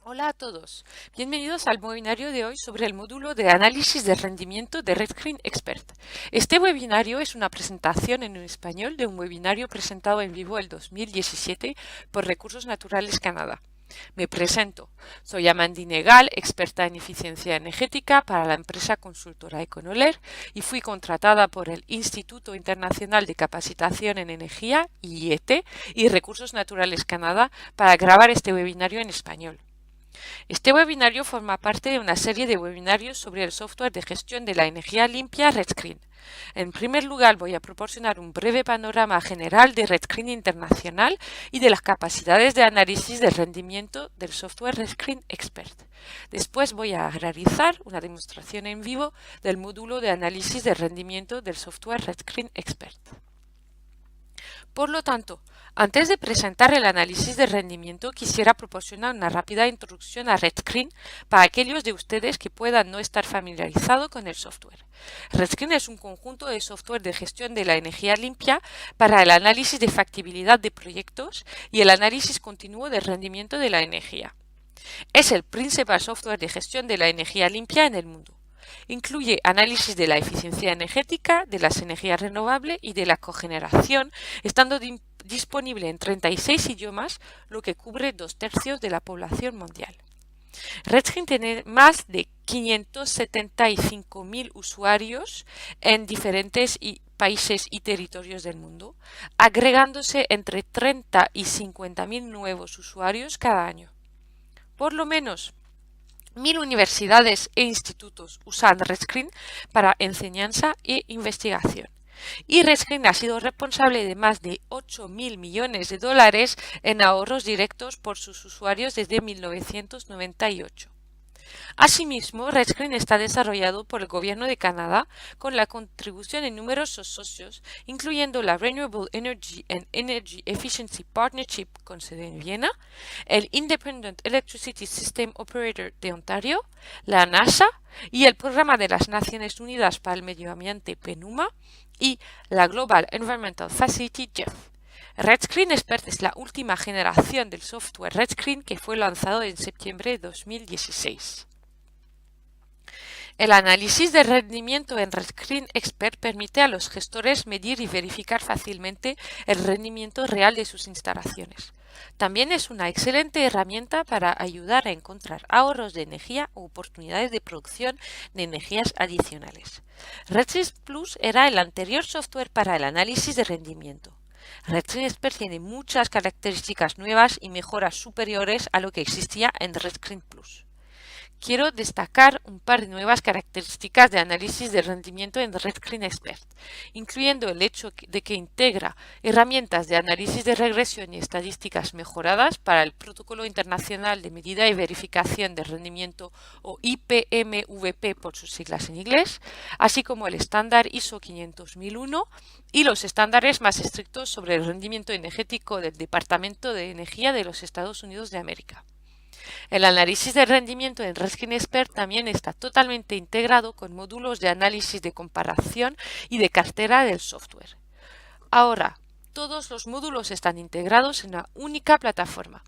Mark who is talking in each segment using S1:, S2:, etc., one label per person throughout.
S1: Hola a todos, bienvenidos al webinario de hoy sobre el módulo de análisis de rendimiento de RedScreen Expert. Este webinario es una presentación en español de un webinario presentado en vivo el 2017 por Recursos Naturales Canadá. Me presento, soy Amandine Gal, experta en eficiencia energética para la empresa consultora Econoler y fui contratada por el Instituto Internacional de Capacitación en Energía, IET, y Recursos Naturales Canadá para grabar este webinario en español. Este webinario forma parte de una serie de webinarios sobre el software de gestión de la energía limpia RedScreen. En primer lugar, voy a proporcionar un breve panorama general de RedScreen Internacional y de las capacidades de análisis de rendimiento del software RedScreen Expert. Después voy a realizar una demostración en vivo del módulo de análisis de rendimiento del software RedScreen Expert. Por lo tanto, antes de presentar el análisis de rendimiento, quisiera proporcionar una rápida introducción a RedScreen para aquellos de ustedes que puedan no estar familiarizados con el software. RedScreen es un conjunto de software de gestión de la energía limpia para el análisis de factibilidad de proyectos y el análisis continuo del rendimiento de la energía. Es el principal software de gestión de la energía limpia en el mundo. Incluye análisis de la eficiencia energética, de las energías renovables y de la cogeneración, estando disponible en 36 idiomas, lo que cubre 2/3 de la población mundial. RedScreen tiene más de 575.000 usuarios en diferentes países y territorios del mundo, agregándose entre 30 y 50.000 nuevos usuarios cada año. Por lo menos 1.000 universidades e institutos usan RedScreen para enseñanza e investigación. Y RedScreen ha sido responsable de más de 8.000 millones de dólares en ahorros directos por sus usuarios desde 1998. Asimismo, RedScreen está desarrollado por el Gobierno de Canadá con la contribución de numerosos socios, incluyendo la Renewable Energy and Energy Efficiency Partnership con sede en Viena, el Independent Electricity System Operator de Ontario, la NASA y el Programa de las Naciones Unidas para el Medio Ambiente PNUMA y la Global Environmental Facility GEF. RedScreen Expert es la última generación del software RedScreen que fue lanzado en septiembre de 2016. El análisis de rendimiento en RedScreen Expert permite a los gestores medir y verificar fácilmente el rendimiento real de sus instalaciones. También es una excelente herramienta para ayudar a encontrar ahorros de energía o oportunidades de producción de energías adicionales. RedScreen Plus era el anterior software para el análisis de rendimiento. RedScreen Expert tiene muchas características nuevas y mejoras superiores a lo que existía en RedScreen Plus. Quiero destacar un par de nuevas características de análisis de rendimiento en RedScreen Expert, incluyendo el hecho de que integra herramientas de análisis de regresión y estadísticas mejoradas para el Protocolo Internacional de Medida y Verificación de Rendimiento o IPMVP por sus siglas en inglés, así como el estándar ISO 50001 y los estándares más estrictos sobre el rendimiento energético del Departamento de Energía de los Estados Unidos de América. El análisis de rendimiento en RedScreen Expert también está totalmente integrado con módulos de análisis de comparación y de cartera del software. Ahora, todos los módulos están integrados en una única plataforma.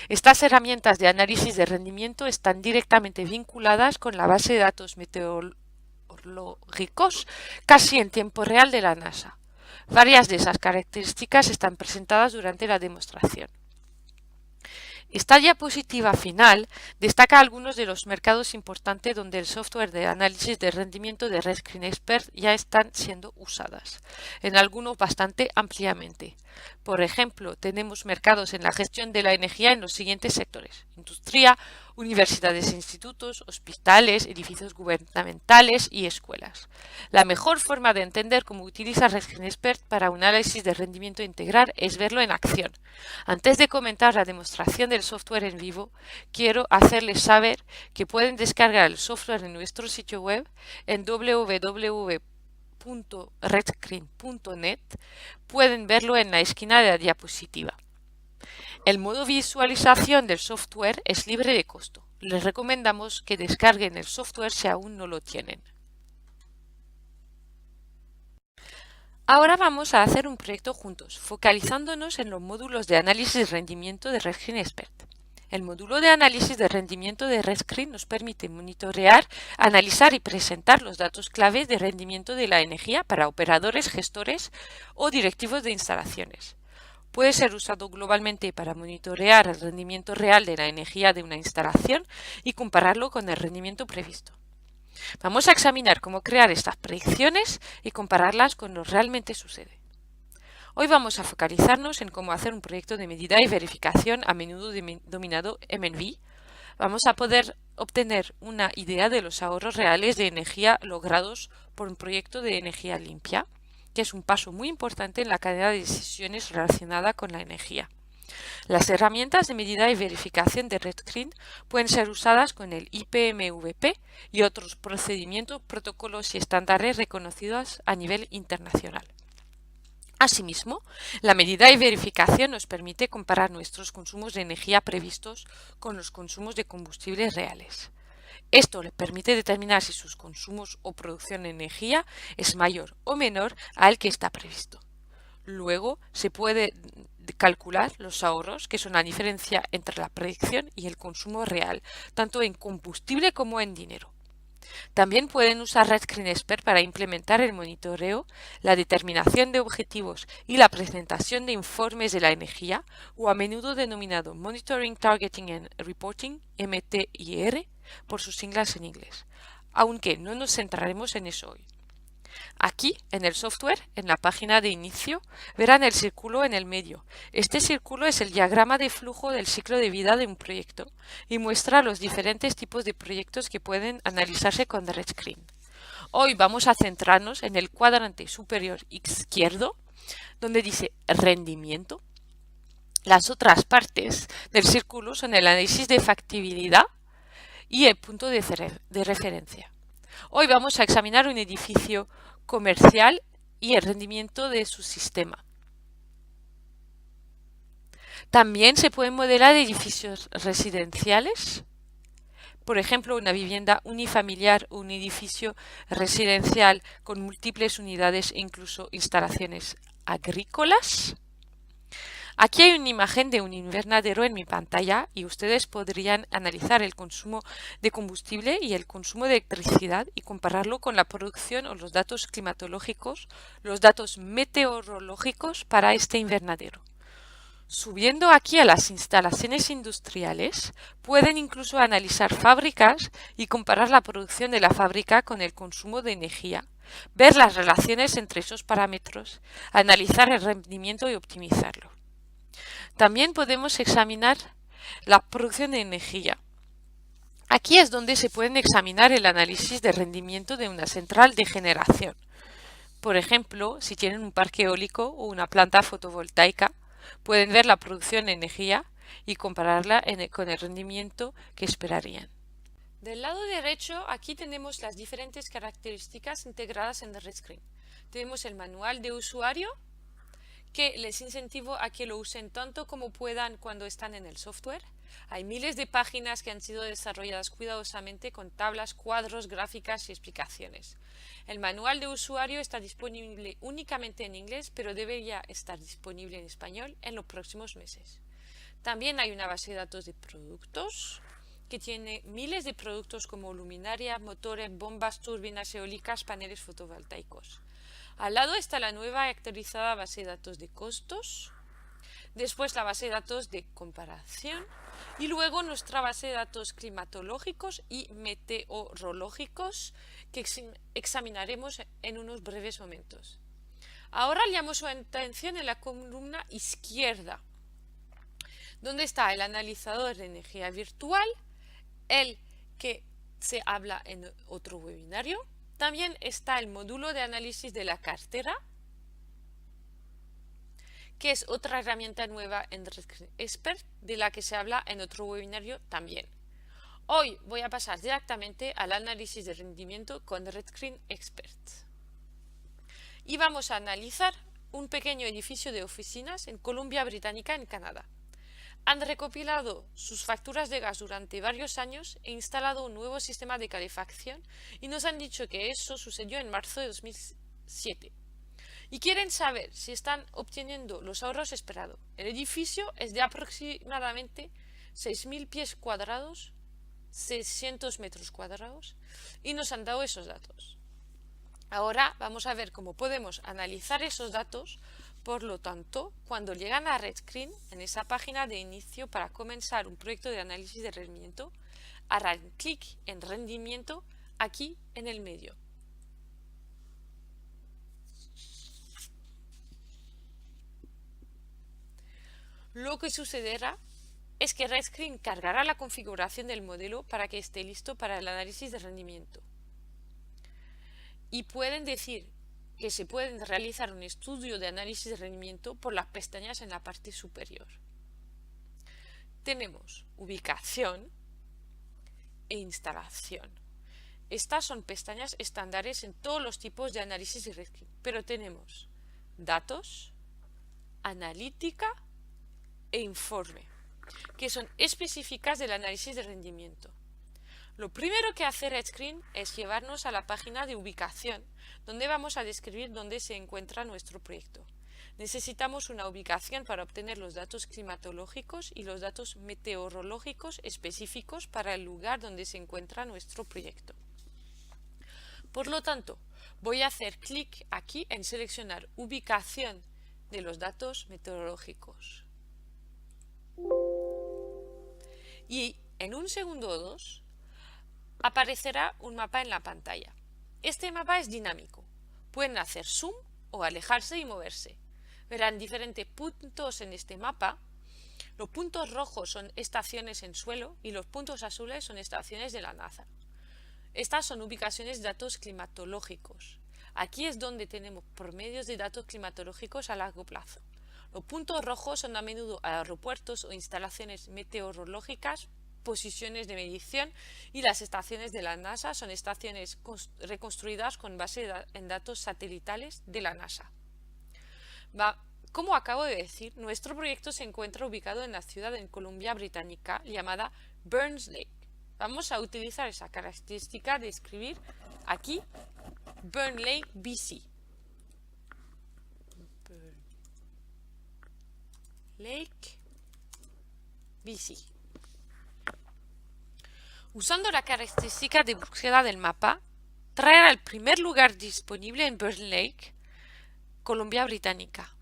S1: Estas herramientas de análisis de rendimiento están directamente vinculadas con la base de datos meteorológicos casi en tiempo real de la NASA. Varias de esas características están presentadas durante la demostración. Esta diapositiva final destaca algunos de los mercados importantes donde el software de análisis de rendimiento de RedScreen Expert ya están siendo usadas, en algunos bastante ampliamente. Por ejemplo, tenemos mercados en la gestión de la energía en los siguientes sectores: industria, universidades e institutos, hospitales, edificios gubernamentales y escuelas. La mejor forma de entender cómo utilizar RedScreen Expert para un análisis de rendimiento integral es verlo en acción. Antes de comentar la demostración del software en vivo, quiero hacerles saber que pueden descargar el software en nuestro sitio web en www.redscreen.net. Pueden verlo en la esquina de la diapositiva. El modo visualización del software es libre de costo. Les recomendamos que descarguen el software si aún no lo tienen. Ahora vamos a hacer un proyecto juntos, focalizándonos en los módulos de análisis de rendimiento de RedScreen Expert. El módulo de análisis de rendimiento de RedScreen nos permite monitorear, analizar y presentar los datos clave de rendimiento de la energía para operadores, gestores o directivos de instalaciones. Puede ser usado globalmente para monitorear el rendimiento real de la energía de una instalación y compararlo con el rendimiento previsto. Vamos a examinar cómo crear estas predicciones y compararlas con lo que realmente sucede. Hoy vamos a focalizarnos en cómo hacer un proyecto de medida y verificación, a menudo denominado MNV. Vamos a poder obtener una idea de los ahorros reales de energía logrados por un proyecto de energía limpia, que es un paso muy importante en la cadena de decisiones relacionada con la energía. Las herramientas de medida y verificación de RedScreen pueden ser usadas con el IPMVP y otros procedimientos, protocolos y estándares reconocidos a nivel internacional. Asimismo, la medida y verificación nos permite comparar nuestros consumos de energía previstos con los consumos de combustibles reales. Esto le permite determinar si sus consumos o producción de energía es mayor o menor al que está previsto. Luego se puede calcular los ahorros, que son la diferencia entre la predicción y el consumo real, tanto en combustible como en dinero. También pueden usar RedScreen Expert para implementar el monitoreo, la determinación de objetivos y la presentación de informes de la energía, o a menudo denominado Monitoring, Targeting and Reporting, MTIR, por sus siglas en inglés, aunque no nos centraremos en eso hoy. Aquí, en el software, en la página de inicio, verán el círculo en el medio. Este círculo es el diagrama de flujo del ciclo de vida de un proyecto y muestra los diferentes tipos de proyectos que pueden analizarse con RedScreen. Hoy vamos a centrarnos en el cuadrante superior izquierdo, donde dice rendimiento. Las otras partes del círculo son el análisis de factibilidad y el punto de referencia. Hoy vamos a examinar un edificio comercial y el rendimiento de su sistema. También se pueden modelar edificios residenciales, por ejemplo, una vivienda unifamiliar o un edificio residencial con múltiples unidades e incluso instalaciones agrícolas. Aquí hay una imagen de un invernadero en mi pantalla y ustedes podrían analizar el consumo de combustible y el consumo de electricidad y compararlo con la producción o los datos climatológicos, los datos meteorológicos para este invernadero. Subiendo aquí a las instalaciones industriales, pueden incluso analizar fábricas y comparar la producción de la fábrica con el consumo de energía, ver las relaciones entre esos parámetros, analizar el rendimiento y optimizarlo. También podemos examinar la producción de energía. Aquí es donde se pueden examinar el análisis de rendimiento de una central de generación. Por ejemplo, si tienen un parque eólico o una planta fotovoltaica, pueden ver la producción de energía y compararla con el rendimiento que esperarían. Del lado derecho, aquí tenemos las diferentes características integradas en RedScreen. Tenemos el manual de usuario, que les incentivo a que lo usen tanto como puedan cuando están en el software. Hay miles de páginas que han sido desarrolladas cuidadosamente con tablas, cuadros, gráficas y explicaciones. El manual de usuario está disponible únicamente en inglés, pero debería estar disponible en español en los próximos meses. También hay una base de datos de productos que tiene miles de productos como luminaria, motores, bombas, turbinas eólicas, paneles fotovoltaicos. Al lado está la nueva y actualizada base de datos de costos, después la base de datos de comparación y luego nuestra base de datos climatológicos y meteorológicos que examinaremos en unos breves momentos. Ahora llamo su atención en la columna izquierda, donde está el analizador de energía virtual, el que se habla en otro webinario. También está el módulo de análisis de la cartera, que es otra herramienta nueva en RedScreen Expert, de la que se habla en otro webinario también. Hoy voy a pasar directamente al análisis de rendimiento con RedScreen Expert. Y vamos a analizar un pequeño edificio de oficinas en Columbia Británica, en Canadá. Han recopilado sus facturas de gas durante varios años e instalado un nuevo sistema de calefacción y nos han dicho que eso sucedió en marzo de 2007. Y quieren saber si están obteniendo los ahorros esperados. El edificio es de aproximadamente 6.000 pies cuadrados, 600 metros cuadrados, y nos han dado esos datos. Ahora vamos a ver cómo podemos analizar esos datos. Por lo tanto, cuando llegan a RedScreen, en esa página de inicio para comenzar un proyecto de análisis de rendimiento, harán clic en rendimiento aquí en el medio. Lo que sucederá es que RedScreen cargará la configuración del modelo para que esté listo para el análisis de rendimiento. Y pueden decir que se pueden realizar un estudio de análisis de rendimiento por las pestañas en la parte superior. Tenemos ubicación e instalación. Estas son pestañas estándares en todos los tipos de análisis de RedScreen, pero tenemos datos, analítica e informe, que son específicas del análisis de rendimiento. Lo primero que hace RedScreen es llevarnos a la página de ubicación, donde vamos a describir dónde se encuentra nuestro proyecto. Necesitamos una ubicación para obtener los datos climatológicos y los datos meteorológicos específicos para el lugar donde se encuentra nuestro proyecto. Por lo tanto, voy a hacer clic aquí en seleccionar ubicación de los datos meteorológicos. Y en un segundo o dos aparecerá un mapa en la pantalla. Este mapa es dinámico. Pueden hacer zoom o alejarse y moverse. Verán diferentes puntos en este mapa. Los puntos rojos son estaciones en suelo y los puntos azules son estaciones de la NASA. Estas son ubicaciones de datos climatológicos. Aquí es donde tenemos promedios de datos climatológicos a largo plazo. Los puntos rojos son a menudo aeropuertos o instalaciones meteorológicas, posiciones de medición, y las estaciones de la NASA son estaciones reconstruidas con base en datos satelitales de la NASA. Como acabo de decir, nuestro proyecto se encuentra ubicado en la ciudad en Columbia Británica llamada Burns Lake. Vamos a utilizar esa característica de escribir aquí Burns Lake, BC. Burns Lake, BC. Usando la característica de búsqueda del mapa, traerá el primer lugar disponible en Burns Lake, Columbia Británica.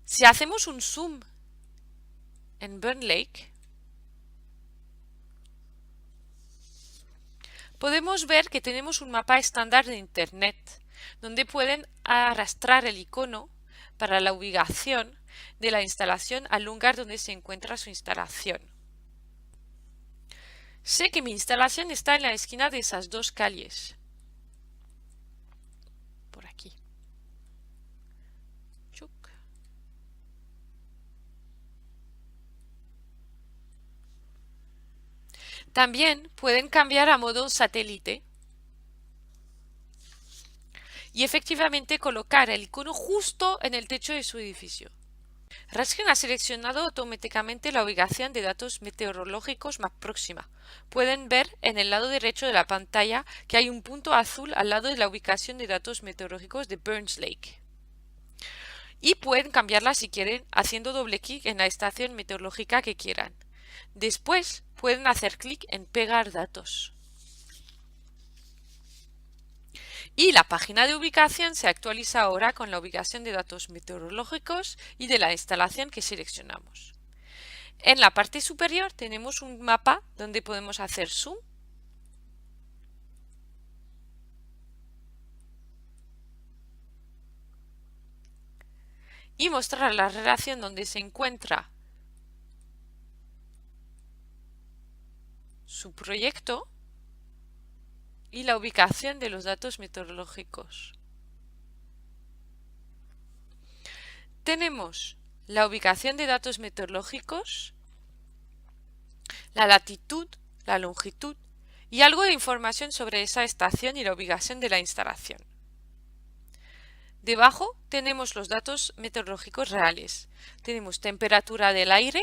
S1: Si hacemos un zoom en Burns Lake, podemos ver que tenemos un mapa estándar de Internet, donde pueden arrastrar el icono para la ubicación de la instalación al lugar donde se encuentra su instalación. Sé que mi instalación está en la esquina de esas dos calles. Por aquí. También pueden cambiar a modo satélite y efectivamente colocar el icono justo en el techo de su edificio. RedScreen ha seleccionado automáticamente la ubicación de datos meteorológicos más próxima. Pueden ver en el lado derecho de la pantalla que hay un punto azul al lado de la ubicación de datos meteorológicos de Burns Lake. Y pueden cambiarla si quieren haciendo doble clic en la estación meteorológica que quieran. Después pueden hacer clic en pegar datos. Y la página de ubicación se actualiza ahora con la ubicación de datos meteorológicos y de la instalación que seleccionamos. En la parte superior tenemos un mapa donde podemos hacer zoom y mostrar la relación donde se encuentra su proyecto y la ubicación de los datos meteorológicos. Tenemos la ubicación de datos meteorológicos, la latitud, la longitud y algo de información sobre esa estación y la ubicación de la instalación. Debajo tenemos los datos meteorológicos reales. Tenemos temperatura del aire,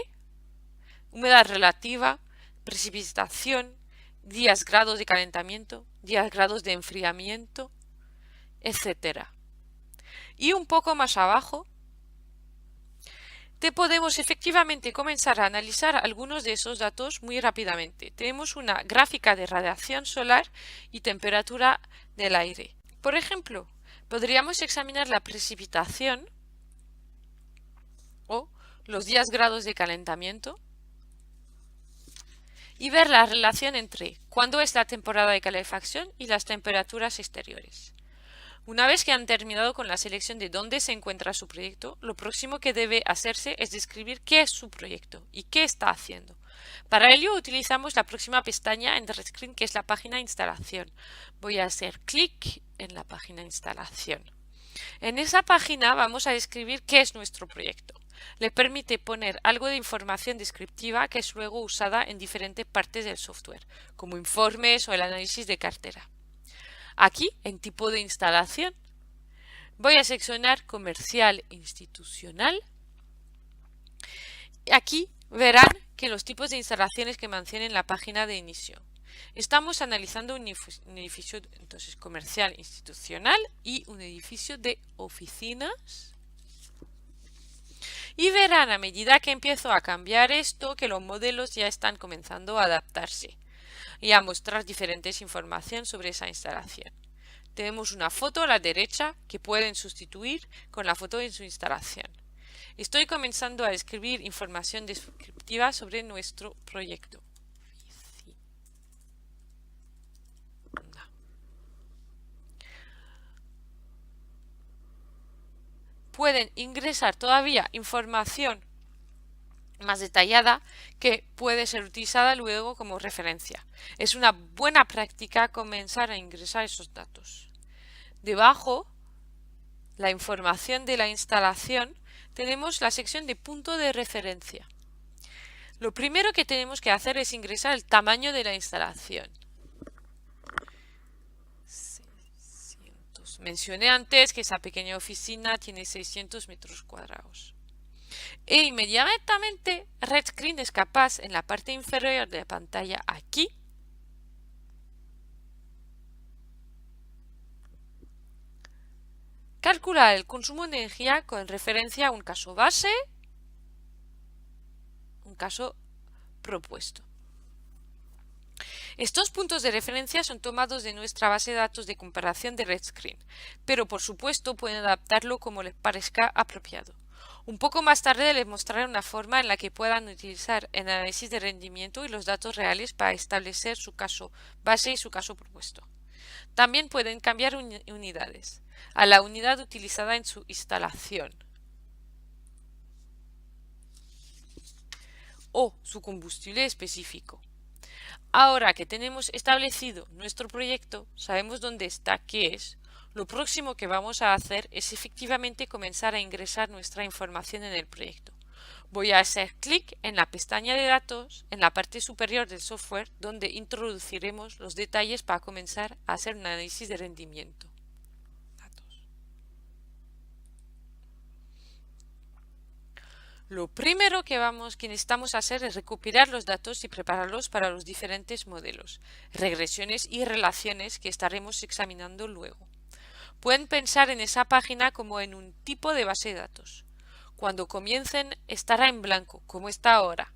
S1: humedad relativa, precipitación, días grados de calentamiento, días grados de enfriamiento, etc. Y un poco más abajo podemos efectivamente comenzar a analizar algunos de esos datos muy rápidamente. Tenemos una gráfica de radiación solar y temperatura del aire. Por ejemplo, podríamos examinar la precipitación o los 10 grados de calentamiento y ver la relación entre cuándo es la temporada de calefacción y las temperaturas exteriores. Una vez que han terminado con la selección de dónde se encuentra su proyecto, lo próximo que debe hacerse es describir qué es su proyecto y qué está haciendo. Para ello utilizamos la próxima pestaña en RedScreen, que es la página de instalación. Voy a hacer clic en la página de instalación. En esa página vamos a describir qué es nuestro proyecto. Le permite poner algo de información descriptiva que es luego usada en diferentes partes del software, como informes o el análisis de cartera. Aquí, en tipo de instalación, voy a seleccionar comercial institucional. Aquí verán que los tipos de instalaciones que mencionen en la página de inicio. Estamos analizando un edificio entonces comercial institucional y un edificio de oficinas. Y verán a medida que empiezo a cambiar esto que los modelos ya están comenzando a adaptarse y a mostrar diferentes información sobre esa instalación. Tenemos una foto a la derecha que pueden sustituir con la foto en su instalación. Estoy comenzando a escribir información descriptiva sobre nuestro proyecto. Pueden ingresar todavía información más detallada que puede ser utilizada luego como referencia. Es una buena práctica comenzar a ingresar esos datos. Debajo, la información de la instalación, tenemos la sección de punto de referencia. Lo primero que tenemos que hacer es ingresar el tamaño de la instalación. 600. Mencioné antes que esa pequeña oficina tiene 600 metros cuadrados. E inmediatamente RedScreen es capaz en la parte inferior de la pantalla aquí calcular el consumo de energía con referencia a un caso base, un caso propuesto. Estos puntos de referencia son tomados de nuestra base de datos de comparación de RedScreen, pero por supuesto pueden adaptarlo como les parezca apropiado. Un poco más tarde les mostraré una forma en la que puedan utilizar el análisis de rendimiento y los datos reales para establecer su caso base y su caso propuesto. También pueden cambiar unidades a la unidad utilizada en su instalación o su combustible específico. Ahora que tenemos establecido nuestro proyecto, sabemos dónde está, qué es, lo próximo que vamos a hacer es efectivamente comenzar a ingresar nuestra información en el proyecto. Voy a hacer clic en la pestaña de datos en la parte superior del software donde introduciremos los detalles para comenzar a hacer un análisis de rendimiento. Lo primero que necesitamos hacer es recopilar los datos y prepararlos para los diferentes modelos, regresiones y relaciones que estaremos examinando luego. Pueden pensar en esa página como en un tipo de base de datos. Cuando comiencen estará en blanco, como está ahora.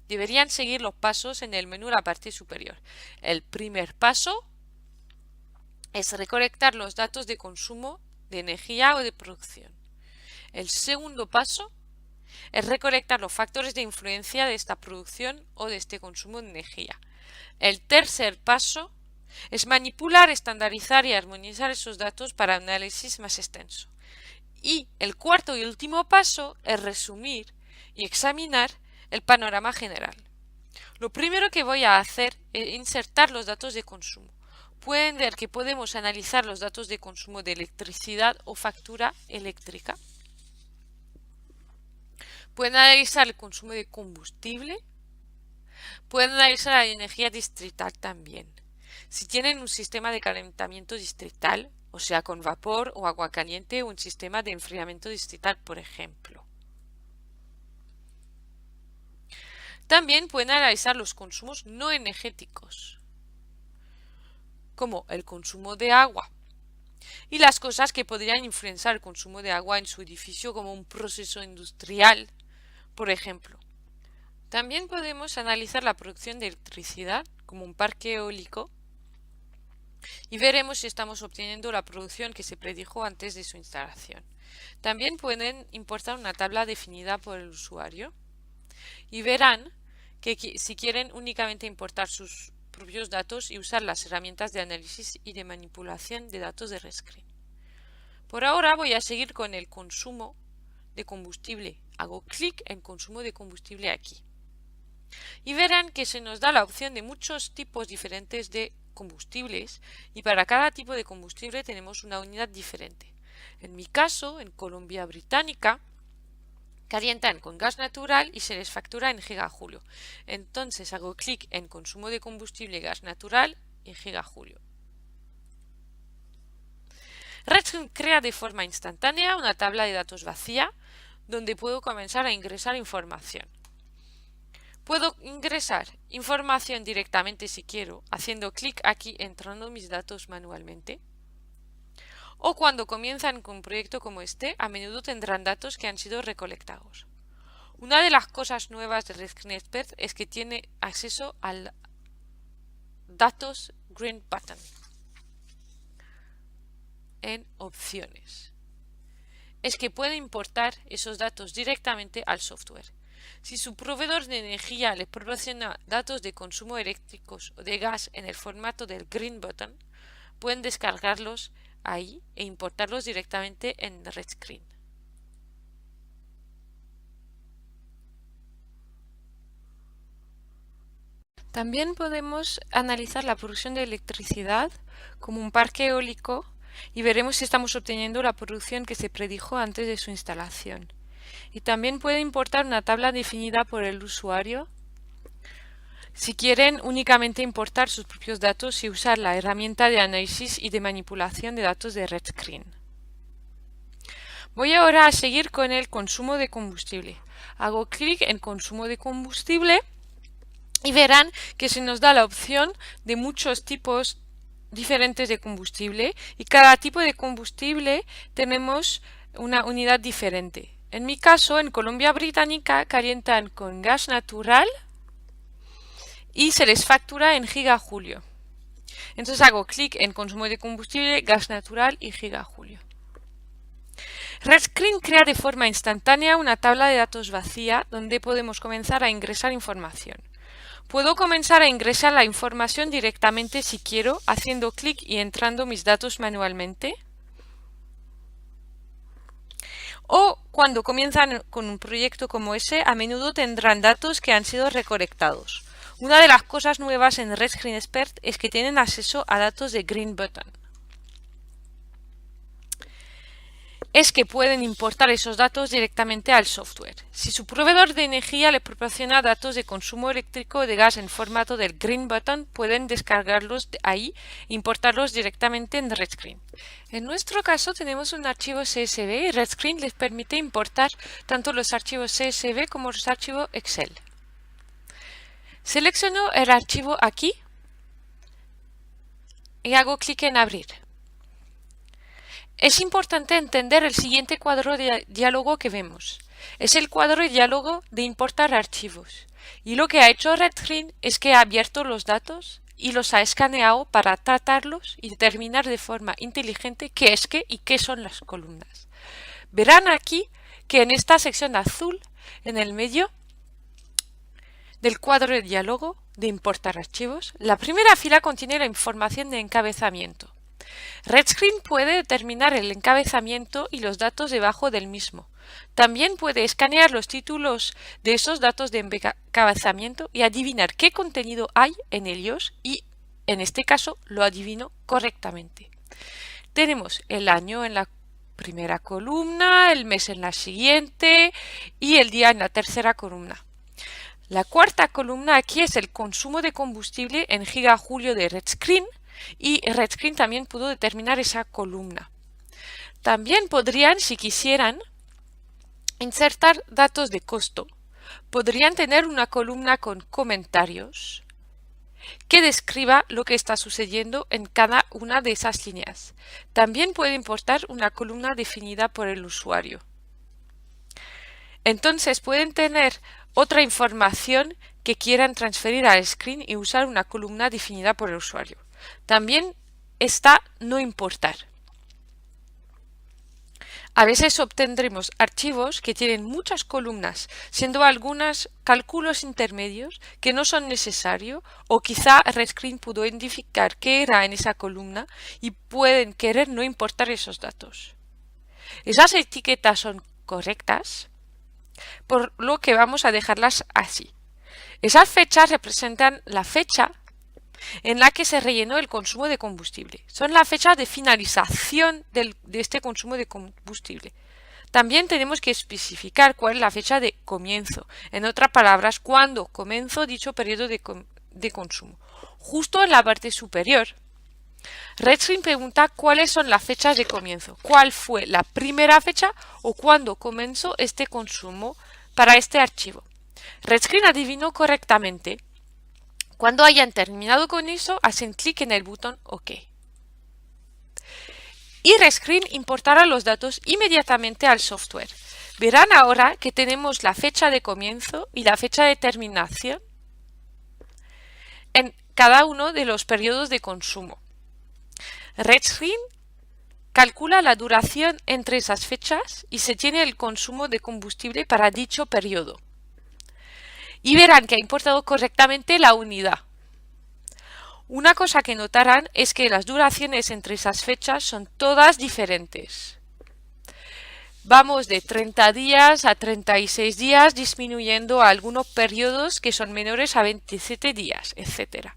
S1: Deberían seguir los pasos en el menú en la parte superior. El primer paso es recolectar los datos de consumo de energía o de producción. El segundo paso es recolectar los factores de influencia de esta producción o de este consumo de energía. El tercer paso es manipular, estandarizar y armonizar esos datos para un análisis más extenso. Y el cuarto y último paso es resumir y examinar el panorama general. Lo primero que voy a hacer es insertar los datos de consumo. Pueden ver que podemos analizar los datos de consumo de electricidad o factura eléctrica. Pueden analizar el consumo de combustible. Pueden analizar la energía distrital también. Si tienen un sistema de calentamiento distrital, o sea con vapor o agua caliente, o un sistema de enfriamiento distrital, por ejemplo. También pueden analizar los consumos no energéticos, como el consumo de agua. y las cosas que podrían influenciar el consumo de agua en su edificio como un proceso industrial, por ejemplo. También podemos analizar la producción de electricidad como un parque eólico y veremos si estamos obteniendo la producción que se predijo antes de su instalación. También pueden importar una tabla definida por el usuario y verán que si quieren únicamente importar sus propios datos y usar las herramientas de análisis y de manipulación de datos de RedScreen. Por ahora voy a seguir con el consumo de combustible. Hago clic en consumo de combustible aquí. Y verán que se nos da la opción de muchos tipos diferentes de combustibles y para cada tipo de combustible tenemos una unidad diferente. En mi caso, en Columbia Británica, calientan con gas natural y se les factura en gigajulio. Entonces hago clic en consumo de combustible gas natural y gigajulio. RedScreen crea de forma instantánea una tabla de datos vacía donde puedo comenzar a ingresar información. Puedo ingresar información directamente si quiero, haciendo clic aquí entrando mis datos manualmente. O cuando comienzan con un proyecto como este, a menudo tendrán datos que han sido recolectados. Una de las cosas nuevas de RedScreen Expert es que tiene acceso al datos Green Button en opciones. Es que puede importar esos datos directamente al software. Si su proveedor de energía le proporciona datos de consumo eléctricos o de gas en el formato del Green Button, pueden descargarlos ahí e importarlos directamente en RedScreen. También podemos analizar la producción de electricidad como un parque eólico y veremos si estamos obteniendo la producción que se predijo antes de su instalación. Y también puede importar una tabla definida por el usuario si quieren únicamente importar sus propios datos y usar la herramienta de análisis y de manipulación de datos de RedScreen. Voy ahora a seguir con el consumo de combustible. Hago clic en consumo de combustible y verán que se nos da la opción de muchos tipos diferentes de combustible y cada tipo de combustible tenemos una unidad diferente. En mi caso, en Columbia Británica, calientan con gas natural y se les factura en gigajulio. Entonces hago clic en consumo de combustible, gas natural y gigajulio. RedScreen crea de forma instantánea una tabla de datos vacía donde podemos comenzar a ingresar información. Puedo comenzar a ingresar la información directamente si quiero, haciendo clic y entrando mis datos manualmente. O cuando comienzan con un proyecto como ese, a menudo tendrán datos que han sido recolectados. Una de las cosas nuevas en RedScreen Expert es que tienen acceso a datos de Green Button. Es que pueden importar esos datos directamente al software. Si su proveedor de energía le proporciona datos de consumo eléctrico o de gas en formato del Green Button, pueden descargarlos de ahí e importarlos directamente en RedScreen. En nuestro caso tenemos un archivo CSV y RedScreen les permite importar tanto los archivos CSV como los archivos Excel. Selecciono el archivo aquí y hago clic en abrir. Es importante entender el siguiente cuadro de diálogo que vemos. Es el cuadro de diálogo de importar archivos. Y lo que ha hecho RedScreen es que ha abierto los datos y los ha escaneado para tratarlos y determinar de forma inteligente qué es qué y qué son las columnas. Verán aquí que en esta sección azul, en el medio del cuadro de diálogo de importar archivos, la primera fila contiene la información de encabezamiento. RedScreen puede determinar el encabezamiento y los datos debajo del mismo. También puede escanear los títulos de esos datos de encabezamiento y adivinar qué contenido hay en ellos y, en este caso, lo adivino correctamente. Tenemos el año en la primera columna, el mes en la siguiente y el día en la tercera columna. La cuarta columna aquí es el consumo de combustible en gigajulio de RedScreen. Y RedScreen también pudo determinar esa columna. También podrían, si quisieran, insertar datos de costo. Podrían tener una columna con comentarios que describa lo que está sucediendo en cada una de esas líneas. También puede importar una columna definida por el usuario. Entonces pueden tener otra información que quieran transferir al screen y usar una columna definida por el usuario. También está no importar. A veces obtendremos archivos que tienen muchas columnas, siendo algunas cálculos intermedios que no son necesarios o quizá RedScreen pudo identificar qué era en esa columna y pueden querer no importar esos datos. Esas etiquetas son correctas, por lo que vamos a dejarlas así. Esas fechas representan la fecha en la que se rellenó el consumo de combustible. Son la fecha de finalización de este consumo de combustible. También tenemos que especificar cuál es la fecha de comienzo. En otras palabras, cuándo comenzó dicho periodo de consumo. Justo en la parte superior, RedScreen pregunta cuáles son las fechas de comienzo. ¿Cuál fue la primera fecha o cuándo comenzó este consumo para este archivo? RedScreen adivinó correctamente. Cuando hayan terminado con eso, hacen clic en el botón OK. Y RedScreen importará los datos inmediatamente al software. Verán ahora que tenemos la fecha de comienzo y la fecha de terminación en cada uno de los periodos de consumo. RedScreen calcula la duración entre esas fechas y se tiene el consumo de combustible para dicho periodo. Y verán que ha importado correctamente la unidad. Una cosa que notarán es que las duraciones entre esas fechas son todas diferentes. Vamos de 30 días a 36 días, disminuyendo a algunos periodos que son menores a 27 días, etc.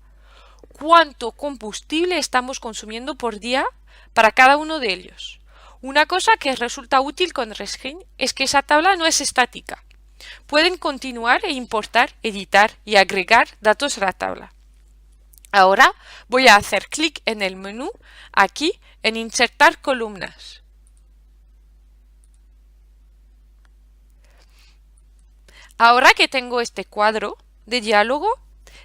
S1: ¿Cuánto combustible estamos consumiendo por día para cada uno de ellos? Una cosa que resulta útil con RedScreen es que esa tabla no es estática. Pueden continuar e importar, editar y agregar datos a la tabla. Ahora voy a hacer clic en el menú, aquí, en Insertar columnas. Ahora que tengo este cuadro de diálogo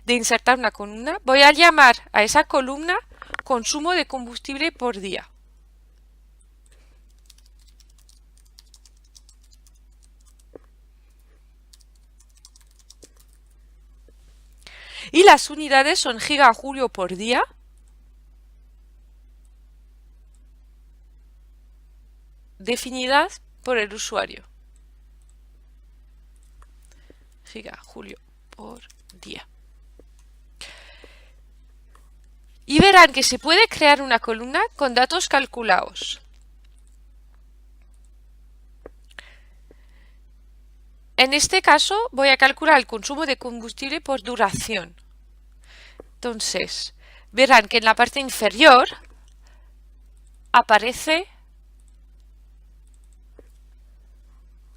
S1: de insertar una columna, voy a llamar a esa columna consumo de combustible por día. Y las unidades son gigajoule por día, definidas por el usuario. Gigajoule por día. Y verán que se puede crear una columna con datos calculados. En este caso voy a calcular el consumo de combustible por duración. Entonces, verán que en la parte inferior aparece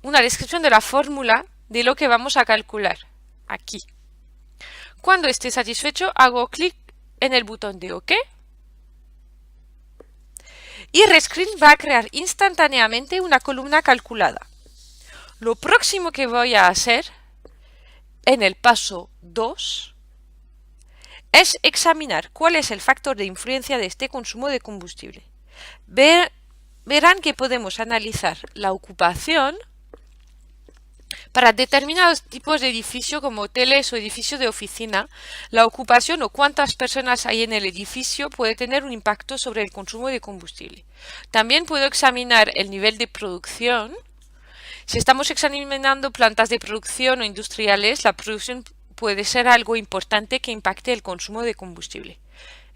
S1: una descripción de la fórmula de lo que vamos a calcular, aquí. Cuando esté satisfecho, hago clic en el botón de OK. Y RedScreen va a crear instantáneamente una columna calculada. Lo próximo que voy a hacer, en el paso 2, es examinar cuál es el factor de influencia de este consumo de combustible. Verán que podemos analizar la ocupación para determinados tipos de edificio como hoteles o edificios de oficina. La ocupación o cuántas personas hay en el edificio puede tener un impacto sobre el consumo de combustible. También puedo examinar el nivel de producción. Si estamos examinando plantas de producción o industriales, la producción puede ser algo importante que impacte el consumo de combustible.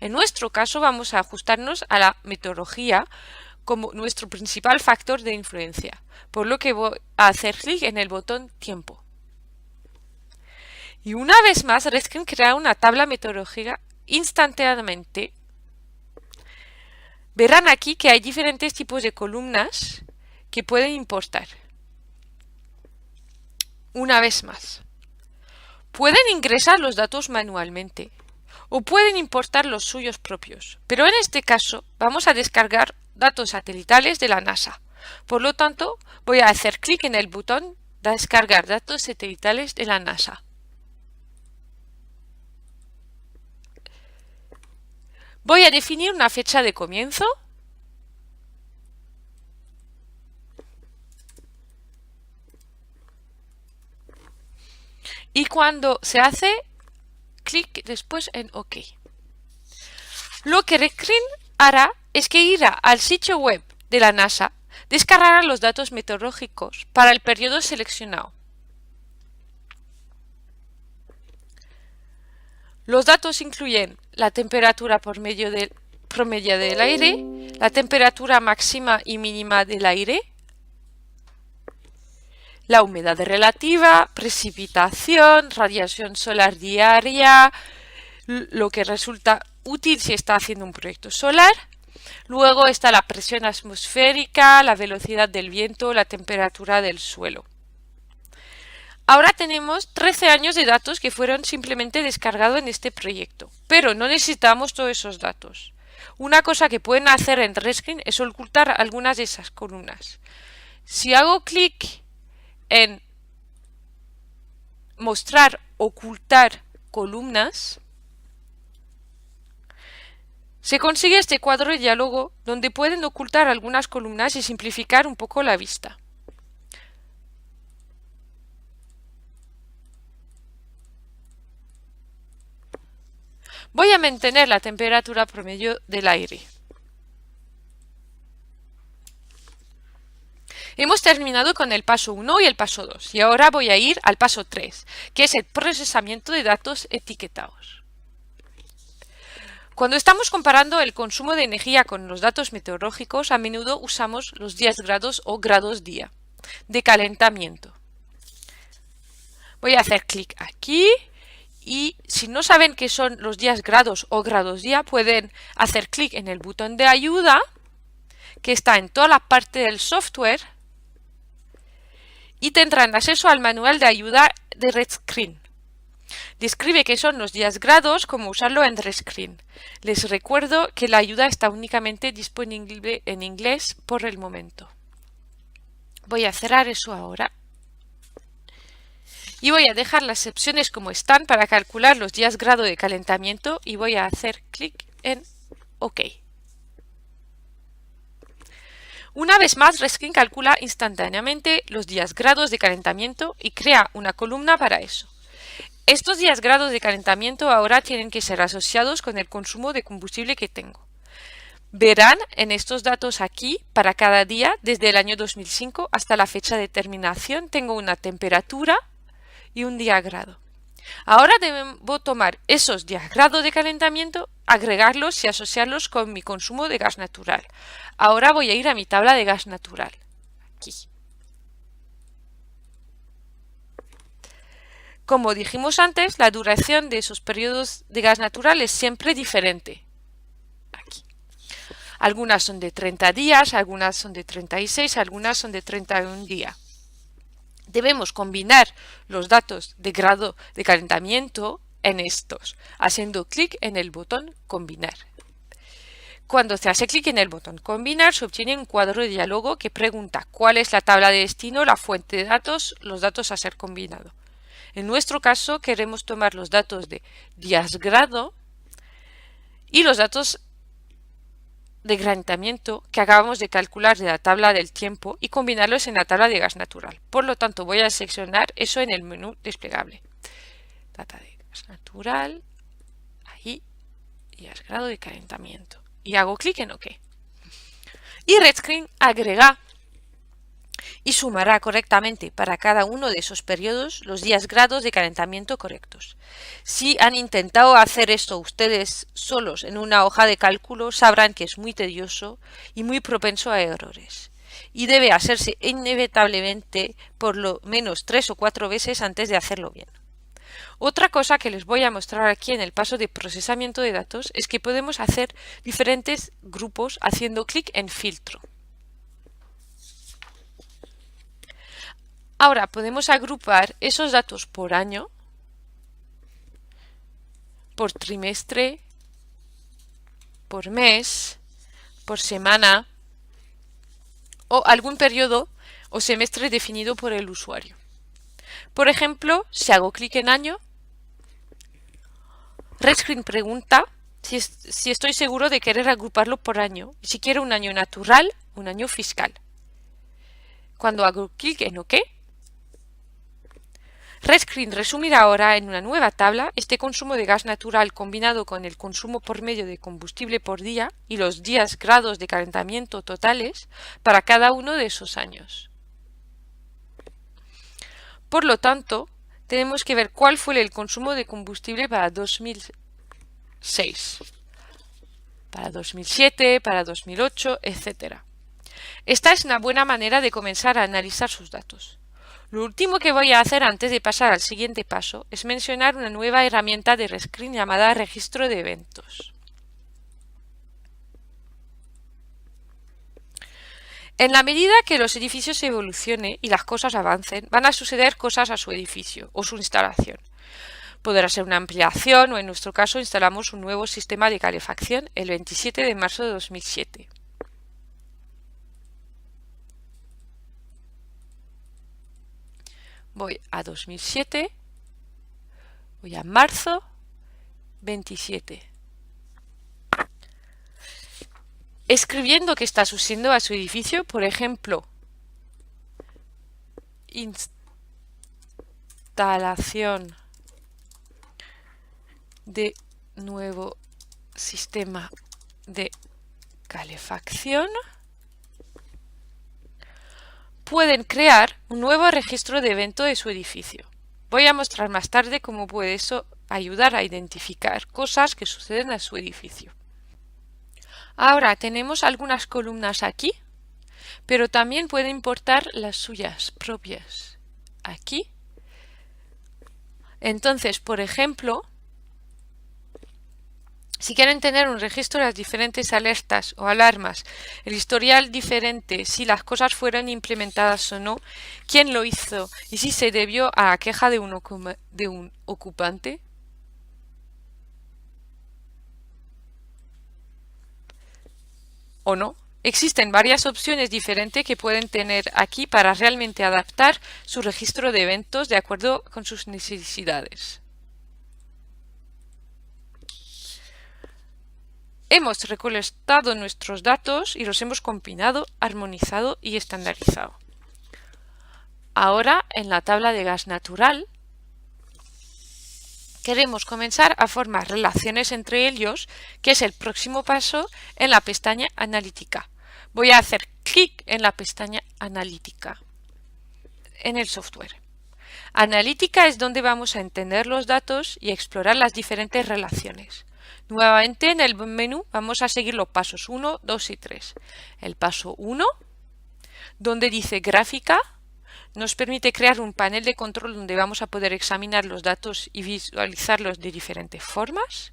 S1: En nuestro caso vamos a ajustarnos a la metodología como nuestro principal factor de influencia, por lo que voy a hacer clic en el botón Tiempo. Y una vez más, RedScreen crea una tabla metodológica instantáneamente. Verán aquí que hay diferentes tipos de columnas que pueden importar. Una vez más, pueden ingresar los datos manualmente o pueden importar los suyos propios, pero en este caso vamos a descargar datos satelitales de la NASA. Por lo tanto, voy a hacer clic en el botón Descargar datos satelitales de la NASA. Voy a definir una fecha de comienzo. Y cuando se hace, clic después en OK. Lo que RedScreen hará es que irá al sitio web de la NASA, descargará los datos meteorológicos para el periodo seleccionado. Los datos incluyen la temperatura promedio del aire, la temperatura máxima y mínima del aire, la humedad relativa, precipitación, radiación solar diaria, lo que resulta útil si está haciendo un proyecto solar. Luego está la presión atmosférica, la velocidad del viento, la temperatura del suelo. Ahora tenemos 13 años de datos que fueron simplemente descargados en este proyecto, pero no necesitamos todos esos datos. Una cosa que pueden hacer en RedScreen es ocultar algunas de esas columnas. Si hago clic en mostrar, ocultar columnas, se consigue este cuadro de diálogo donde pueden ocultar algunas columnas y simplificar un poco la vista. Voy a mantener la temperatura promedio del aire. Hemos terminado con el paso 1 y el paso 2 y ahora voy a ir al paso 3, que es el procesamiento de datos etiquetados. Cuando estamos comparando el consumo de energía con los datos meteorológicos, a menudo usamos los días grados o grados día de calentamiento. Voy a hacer clic aquí y si no saben qué son los días grados o grados día, pueden hacer clic en el botón de ayuda que está en toda la parte del software y tendrán acceso al manual de ayuda de RedScreen. Describe qué son los días grados, cómo usarlo en RedScreen. Les recuerdo que la ayuda está únicamente disponible en inglés por el momento. Voy a cerrar eso ahora. Y voy a dejar las opciones como están para calcular los días grado de calentamiento y voy a hacer clic en OK. Una vez más, RedScreen calcula instantáneamente los días grados de calentamiento y crea una columna para eso. Estos días grados de calentamiento ahora tienen que ser asociados con el consumo de combustible que tengo. Verán en estos datos aquí, para cada día, desde el año 2005 hasta la fecha de terminación, tengo una temperatura y un día grado. Ahora debo tomar esos días grados de calentamiento, agregarlos y asociarlos con mi consumo de gas natural. Ahora voy a ir a mi tabla de gas natural. Aquí. Como dijimos antes, la duración de esos periodos de gas natural es siempre diferente. Aquí. Algunas son de 30 días, algunas son de 36, algunas son de 31 días. Debemos combinar los datos de grado de calentamiento en estos, haciendo clic en el botón Combinar. Cuando se hace clic en el botón Combinar, se obtiene un cuadro de diálogo que pregunta cuál es la tabla de destino, la fuente de datos, los datos a ser combinados. En nuestro caso, queremos tomar los datos de días grado y los datos de calentamiento que acabamos de calcular de la tabla del tiempo y combinarlos en la tabla de gas natural. Por lo tanto, voy a seleccionar eso en el menú desplegable. Data de gas natural, ahí, y gas grado de calentamiento. Y hago clic en OK. Y RedScreen agrega y sumará correctamente para cada uno de esos periodos los días grados de calentamiento correctos. Si han intentado hacer esto ustedes solos en una hoja de cálculo, sabrán que es muy tedioso y muy propenso a errores. Y debe hacerse inevitablemente por lo menos 3 o 4 veces antes de hacerlo bien. Otra cosa que les voy a mostrar aquí en el paso de procesamiento de datos es que podemos hacer diferentes grupos haciendo clic en filtro. Ahora podemos agrupar esos datos por año, por trimestre, por mes, por semana o algún periodo o semestre definido por el usuario. Por ejemplo, si hago clic en año, RedScreen pregunta si estoy seguro de querer agruparlo por año, y si quiero un año natural, un año fiscal. Cuando hago clic en OK, Rescreen resumirá ahora en una nueva tabla este consumo de gas natural combinado con el consumo por medio de combustible por día y los días grados de calentamiento totales para cada uno de esos años. Por lo tanto, tenemos que ver cuál fue el consumo de combustible para 2006, para 2007, para 2008, etc. Esta es una buena manera de comenzar a analizar sus datos. Lo último que voy a hacer antes de pasar al siguiente paso es mencionar una nueva herramienta de Rescreen llamada registro de eventos. En la medida que los edificios evolucionen y las cosas avancen, van a suceder cosas a su edificio o su instalación. Podrá ser una ampliación o en nuestro caso instalamos un nuevo sistema de calefacción el 27 de marzo de 2007. Voy a 2007, voy a marzo 27. Escribiendo qué está sucediendo a su edificio, por ejemplo, instalación de nuevo sistema de calefacción, pueden crear un nuevo registro de evento de su edificio. Voy a mostrar más tarde cómo puede eso ayudar a identificar cosas que suceden a su edificio. Ahora tenemos algunas columnas aquí, pero también puede importar las suyas propias aquí. Entonces, por ejemplo, si quieren tener un registro de las diferentes alertas o alarmas, el historial diferente, si las cosas fueron implementadas o no, quién lo hizo y si se debió a la queja de un ocupante, o no. Existen varias opciones diferentes que pueden tener aquí para realmente adaptar su registro de eventos de acuerdo con sus necesidades. Hemos recolectado nuestros datos y los hemos combinado, armonizado y estandarizado. Ahora, en la tabla de gas natural, queremos comenzar a formar relaciones entre ellos, que es el próximo paso en la pestaña Analítica. Voy a hacer clic en la pestaña Analítica en el software. Analítica es donde vamos a entender los datos y explorar las diferentes relaciones. Nuevamente en el menú vamos a seguir los pasos 1, 2 y 3. El paso 1, donde dice gráfica, nos permite crear un panel de control donde vamos a poder examinar los datos y visualizarlos de diferentes formas.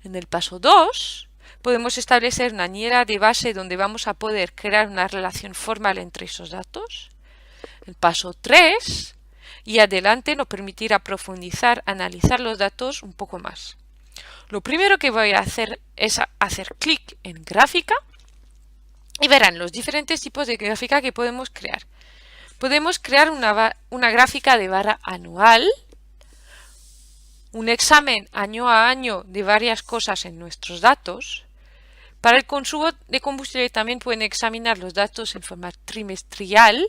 S1: En el paso 2, podemos establecer una niera de base donde vamos a poder crear una relación formal entre esos datos. El paso 3 y adelante nos permitirá profundizar, analizar los datos un poco más. Lo primero que voy a hacer es hacer clic en gráfica y verán los diferentes tipos de gráfica que podemos crear. Podemos crear una gráfica de barra anual, un examen año a año de varias cosas en nuestros datos. Para el consumo de combustible también pueden examinar los datos en forma trimestral,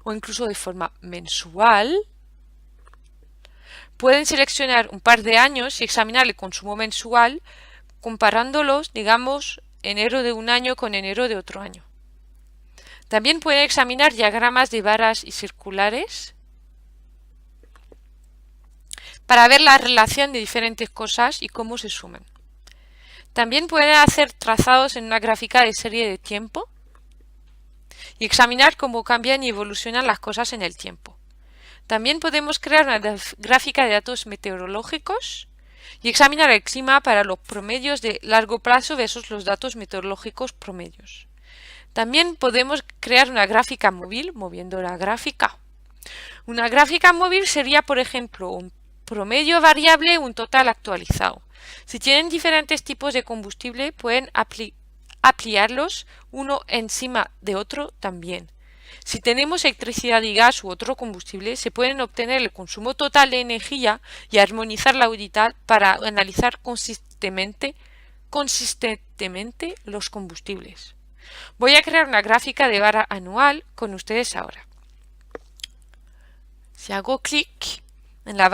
S1: o incluso de forma mensual. Pueden seleccionar un par de años y examinar el consumo mensual comparándolos, digamos, enero de un año con enero de otro año. También pueden examinar diagramas de barras y circulares para ver la relación de diferentes cosas y cómo se suman. También pueden hacer trazados en una gráfica de serie de tiempo y examinar cómo cambian y evolucionan las cosas en el tiempo. También podemos crear una gráfica de datos meteorológicos y examinar el clima para los promedios de largo plazo versus los datos meteorológicos promedios. También podemos crear una gráfica móvil moviendo la gráfica. Una gráfica móvil sería, por ejemplo, un promedio variable y un total actualizado. Si tienen diferentes tipos de combustible, pueden ampliarlos uno encima de otro también. Si tenemos electricidad y gas u otro combustible, se pueden obtener el consumo total de energía y armonizar la unidad para analizar consistentemente los combustibles. Voy a crear una gráfica de barra anual con ustedes ahora. Si hago clic en la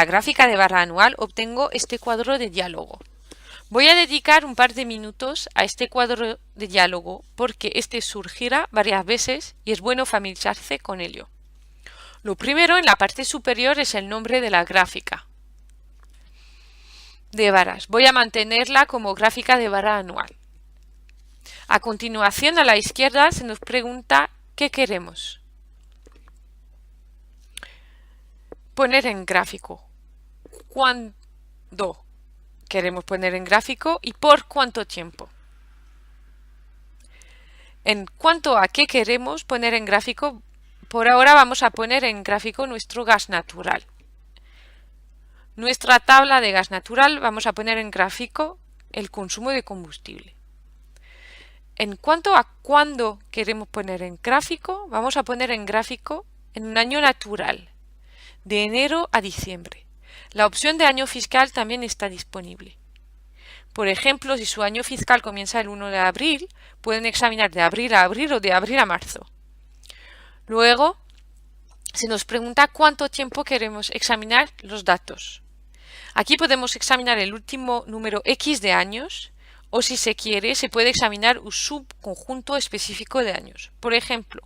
S1: gráfica de barra anual, obtengo este cuadro de diálogo. Voy a dedicar un par de minutos a este cuadro de diálogo porque este surgirá varias veces y es bueno familiarizarse con ello. Lo primero, en la parte superior, es el nombre de la gráfica de barras. Voy a mantenerla como gráfica de barra anual. A continuación, a la izquierda se nos pregunta ¿qué queremos? Poner en gráfico. ¿Cuándo queremos poner en gráfico y por cuánto tiempo? En cuanto a qué queremos poner en gráfico, por ahora vamos a poner en gráfico nuestro gas natural. Nuestra tabla de gas natural vamos a poner en gráfico el consumo de combustible. En cuanto a cuándo queremos poner en gráfico, vamos a poner en gráfico en un año natural, de enero a diciembre. La opción de año fiscal también está disponible. Por ejemplo, si su año fiscal comienza el 1 de abril, pueden examinar de abril a abril o de abril a marzo. Luego, se nos pregunta cuánto tiempo queremos examinar los datos. Aquí podemos examinar el último número X de años, o si se quiere, se puede examinar un subconjunto específico de años. Por ejemplo,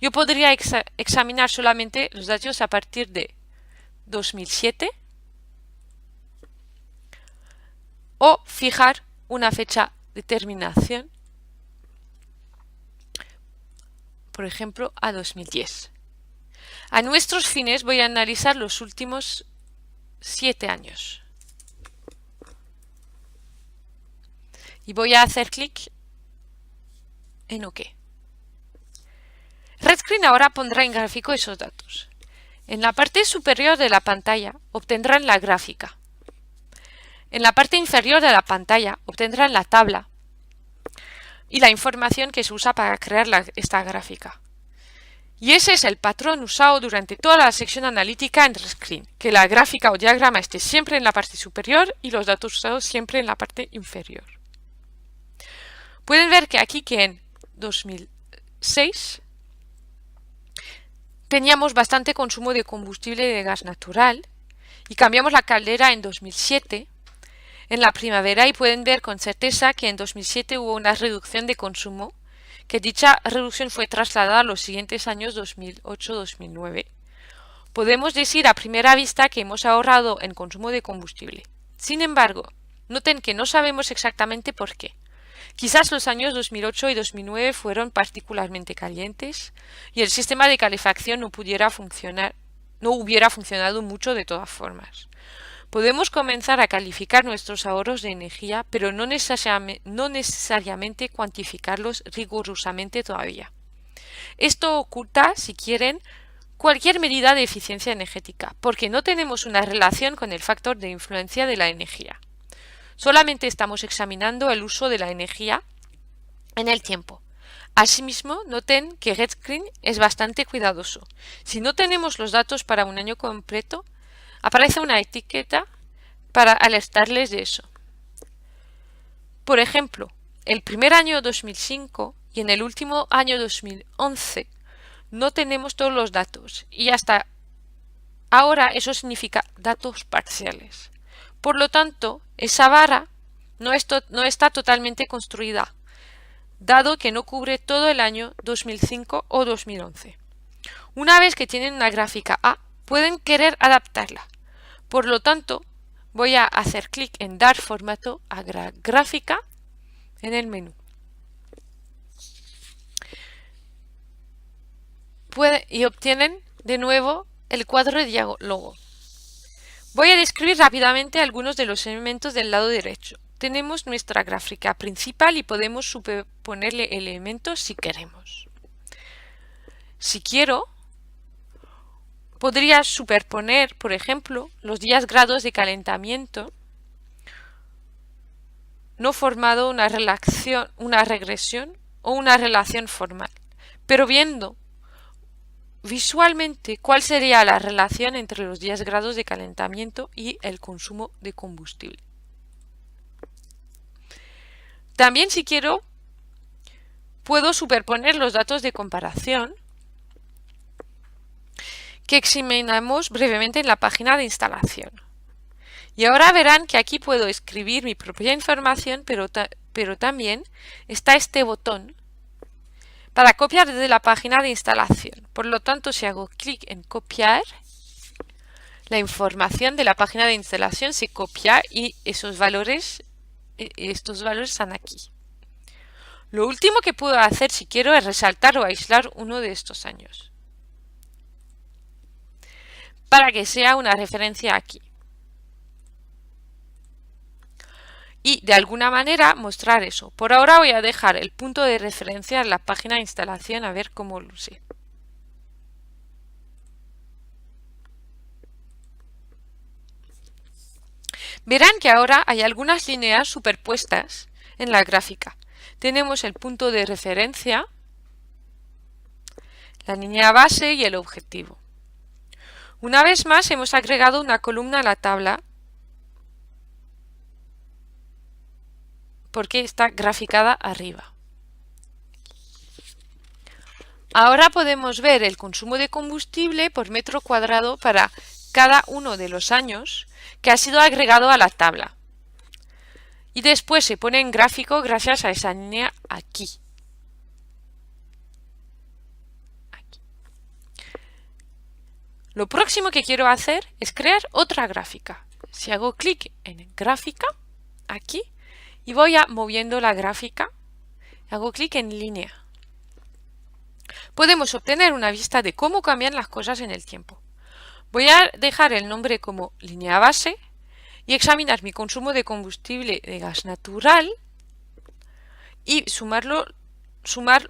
S1: yo podría examinar solamente los datos a partir de 2007 o fijar una fecha de terminación, por ejemplo, a 2010. A nuestros fines voy a analizar los últimos 7 años. Y voy a hacer clic en OK. RedScreen ahora pondrá en gráfico esos datos. En la parte superior de la pantalla obtendrán la gráfica. En la parte inferior de la pantalla obtendrán la tabla y la información que se usa para crear esta gráfica. Y ese es el patrón usado durante toda la sección analítica en RedScreen, que la gráfica o diagrama esté siempre en la parte superior y los datos usados siempre en la parte inferior. Pueden ver que aquí que en 2006 teníamos bastante consumo de combustible de gas natural y cambiamos la caldera en 2007 en la primavera y pueden ver con certeza que en 2007 hubo una reducción de consumo, que dicha reducción fue trasladada a los siguientes años 2008-2009. Podemos decir a primera vista que hemos ahorrado en consumo de combustible. Sin embargo, noten que no sabemos exactamente por qué. Quizás los años 2008 y 2009 fueron particularmente calientes y el sistema de calefacción no hubiera funcionado mucho de todas formas. Podemos comenzar a calificar nuestros ahorros de energía, pero no necesariamente cuantificarlos rigurosamente todavía. Esto oculta, si quieren, cualquier medida de eficiencia energética, porque no tenemos una relación con el factor de influencia de la energía. Solamente estamos examinando el uso de la energía en el tiempo. Asimismo, noten que RedScreen es bastante cuidadoso. Si no tenemos los datos para un año completo, aparece una etiqueta para alertarles de eso. Por ejemplo, el primer año 2005 y en el último año 2011 no tenemos todos los datos y hasta ahora eso significa datos parciales. Por lo tanto, esa barra no está totalmente construida, dado que no cubre todo el año 2005 o 2011. Una vez que tienen una gráfica A, pueden querer adaptarla. Por lo tanto, voy a hacer clic en Dar formato a gráfica en el menú. Y obtienen de nuevo el cuadro de diálogo. Voy a describir rápidamente algunos de los elementos del lado derecho. Tenemos nuestra gráfica principal y podemos superponerle elementos si queremos. Si quiero, podría superponer, por ejemplo, los 10 grados de calentamiento no formado una regresión o una relación formal. pero viendo visualmente cuál sería la relación entre los 10 grados de calentamiento y el consumo de combustible. También, si quiero, puedo superponer los datos de comparación que examinamos brevemente en la página de instalación. Y ahora verán que aquí puedo escribir mi propia información, pero también está este botón para copiar desde la página de instalación. Por lo tanto, si hago clic en copiar, la información de la página de instalación se copia y estos valores están aquí. Lo último que puedo hacer si quiero es resaltar o aislar uno de estos años, para que sea una referencia aquí. Y de alguna manera mostrar eso. Por ahora voy a dejar el punto de referencia en la página de instalación a ver cómo luce. Verán que ahora hay algunas líneas superpuestas en la gráfica. Tenemos el punto de referencia, la línea base y el objetivo. Una vez más hemos agregado una columna a la tabla porque está graficada arriba. Ahora podemos ver el consumo de combustible por metro cuadrado para cada uno de los años que ha sido agregado a la tabla. Y después se pone en gráfico gracias a esa línea aquí. Lo próximo que quiero hacer es crear otra gráfica. Si hago clic en gráfica, aquí, y voy moviendo la gráfica, hago clic en línea. Podemos obtener una vista de cómo cambian las cosas en el tiempo. Voy a dejar el nombre como línea base y examinar mi consumo de combustible de gas natural y sumar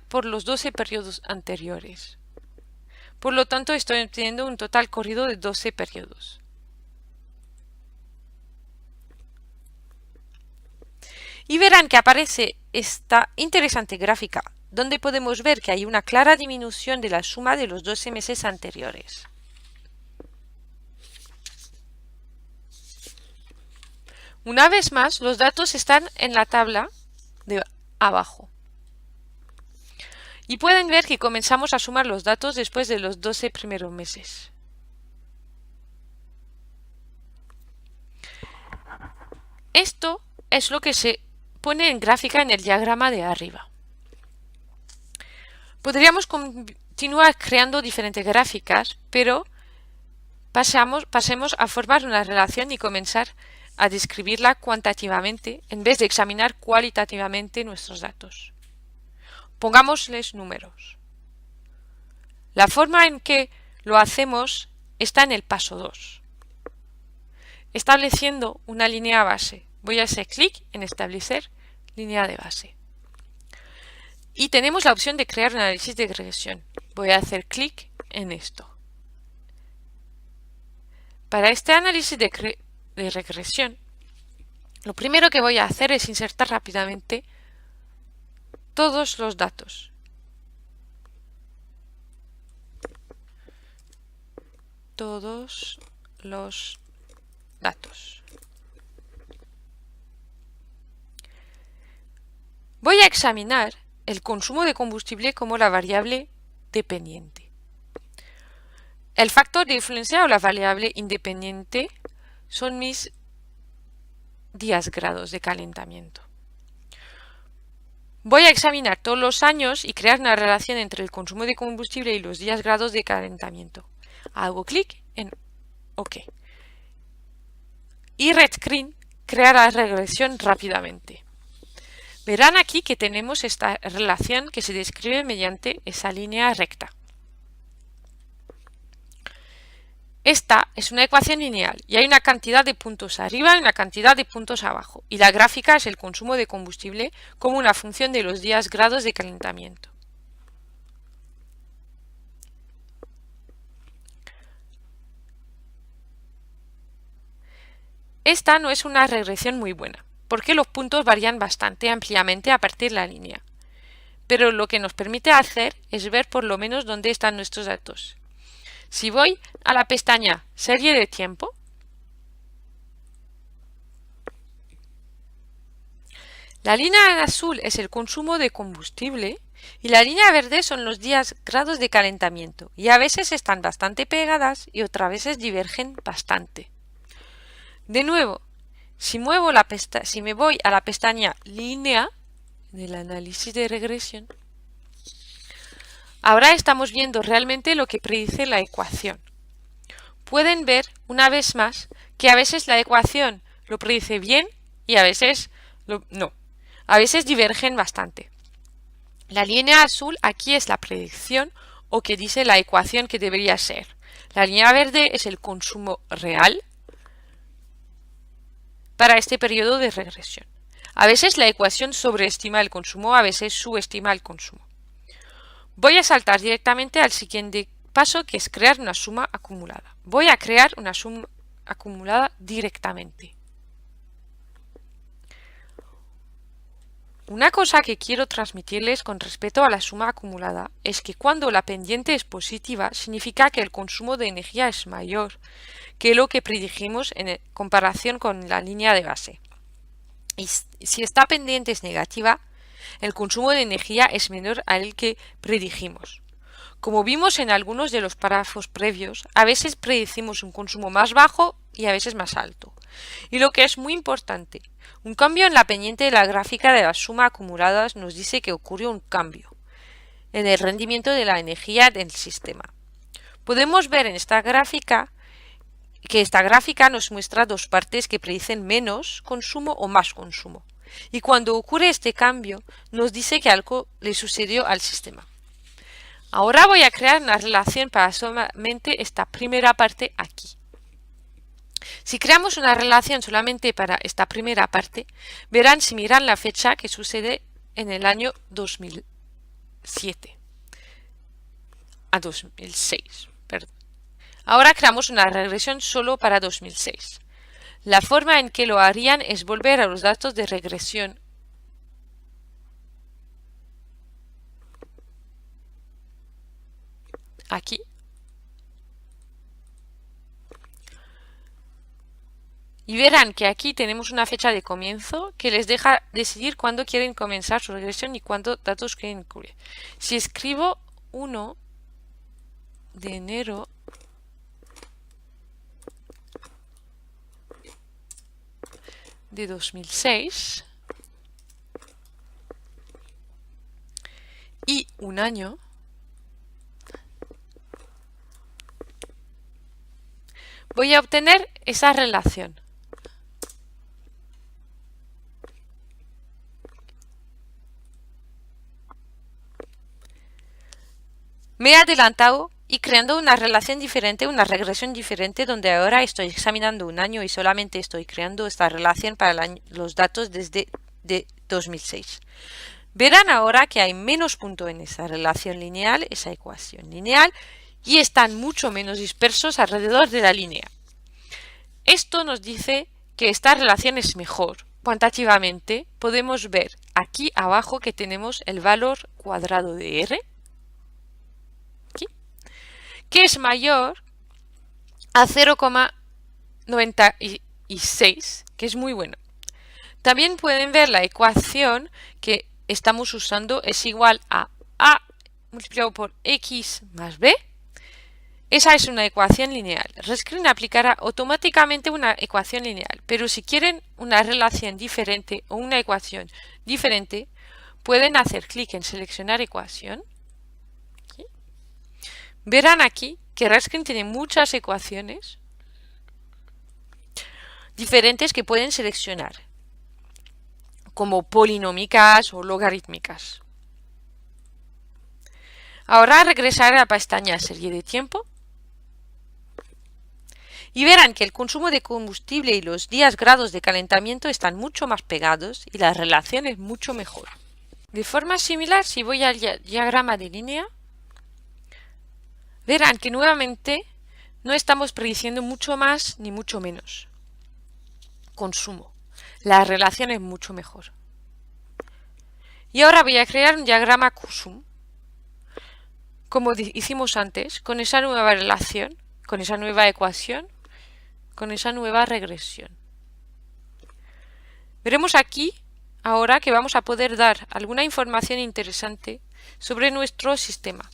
S1: por los 12 periodos anteriores. Por lo tanto, estoy obteniendo un total corrido de 12 periodos. Y verán que aparece esta interesante gráfica, donde podemos ver que hay una clara disminución de la suma de los 12 meses anteriores. Una vez más, los datos están en la tabla de abajo. Y pueden ver que comenzamos a sumar los datos después de los 12 primeros meses. Esto es lo que se pone en gráfica en el diagrama de arriba. Podríamos continuar creando diferentes gráficas, pero pasemos a formar una relación y comenzar a describirla cuantitativamente en vez de examinar cualitativamente nuestros datos. Pongámosles números. La forma en que lo hacemos está en el paso 2. Estableciendo una línea base. Voy a hacer clic en establecer línea de base. Y tenemos la opción de crear un análisis de regresión. Voy a hacer clic en esto. Para este análisis de regresión, lo primero que voy a hacer es insertar rápidamente todos los datos. Todos los datos. Voy a examinar el consumo de combustible como la variable dependiente. El factor de influencia o la variable independiente son mis 10 grados de calentamiento. Voy a examinar todos los años y crear una relación entre el consumo de combustible y los 10 grados de calentamiento. Hago clic en OK. Y Red Screen crea la regresión rápidamente. Verán aquí que tenemos esta relación que se describe mediante esa línea recta. Esta es una ecuación lineal y hay una cantidad de puntos arriba y una cantidad de puntos abajo, y la gráfica es el consumo de combustible como una función de los 10 grados de calentamiento. Esta no es una regresión muy buena, porque los puntos varían bastante ampliamente a partir de la línea. pero lo que nos permite hacer es ver por lo menos dónde están nuestros datos. Si voy a la pestaña Serie de tiempo, la línea en azul es el consumo de combustible y la línea verde son los grados de calentamiento, y a veces están bastante pegadas y otras veces divergen bastante. De nuevo, si me voy a la pestaña Línea del análisis de regresión, ahora estamos viendo realmente lo que predice la ecuación. Pueden ver una vez más que a veces la ecuación lo predice bien y a veces no. A veces divergen bastante. La línea azul aquí es la predicción o que dice la ecuación que debería ser. La línea verde es el consumo real para este periodo de regresión. A veces la ecuación sobreestima el consumo, a veces subestima el consumo. Voy a saltar directamente al siguiente paso, que es crear una suma acumulada. Voy a crear una suma acumulada directamente. Una cosa que quiero transmitirles con respecto a la suma acumulada es que cuando la pendiente es positiva significa que el consumo de energía es mayor que lo que predijimos en comparación con la línea de base. Y si esta pendiente es negativa, el consumo de energía es menor al que predijimos. Como vimos en algunos de los párrafos previos, a veces predecimos un consumo más bajo y a veces más alto. Y lo que es muy importante, un cambio en la pendiente de la gráfica de la suma acumulada nos dice que ocurrió un cambio en el rendimiento de la energía del sistema. Podemos ver en esta gráfica que esta gráfica nos muestra dos partes que predicen menos consumo o más consumo. Y cuando ocurre este cambio, nos dice que algo le sucedió al sistema. Ahora voy a crear una relación para solamente esta primera parte aquí. Si creamos una relación solamente para esta primera parte, verán si miran la fecha que sucede en el año 2007 a 2006. Perdón. Ahora creamos una regresión solo para 2006. La forma en que lo harían es volver a los datos de regresión aquí. Y verán que aquí tenemos una fecha de comienzo que les deja decidir cuándo quieren comenzar su regresión y cuántos datos quieren incluir. Si escribo 1 de enero de 2006 y un año, voy a obtener esa relación. Me he adelantado y creando una relación diferente, una regresión diferente, donde ahora estoy examinando un año y solamente estoy creando esta relación para los datos desde 2006. Verán ahora que hay menos puntos en esa relación lineal, esa ecuación lineal, y están mucho menos dispersos alrededor de la línea. Esto nos dice que esta relación es mejor. Cuantitativamente podemos ver aquí abajo que tenemos el valor cuadrado de R, que es mayor a 0,96, que es muy bueno. También pueden ver la ecuación que estamos usando es igual a multiplicado por x más b. Esa es una ecuación lineal. Rescreen aplicará automáticamente una ecuación lineal, pero si quieren una relación diferente o una ecuación diferente, pueden hacer clic en seleccionar ecuación. Verán aquí que Rescreen tiene muchas ecuaciones diferentes que pueden seleccionar, como polinómicas o logarítmicas. Ahora regresaré a la pestaña Serie de tiempo y verán que el consumo de combustible y los grados de calentamiento están mucho más pegados y la relación es mucho mejor. De forma similar, si voy al diagrama de línea, verán que nuevamente no estamos prediciendo mucho más ni mucho menos consumo. La relación es mucho mejor. Y ahora voy a crear un diagrama QSUM, como hicimos antes, con esa nueva relación, con esa nueva ecuación, con esa nueva regresión. Veremos aquí ahora que vamos a poder dar alguna información interesante sobre nuestro sistema.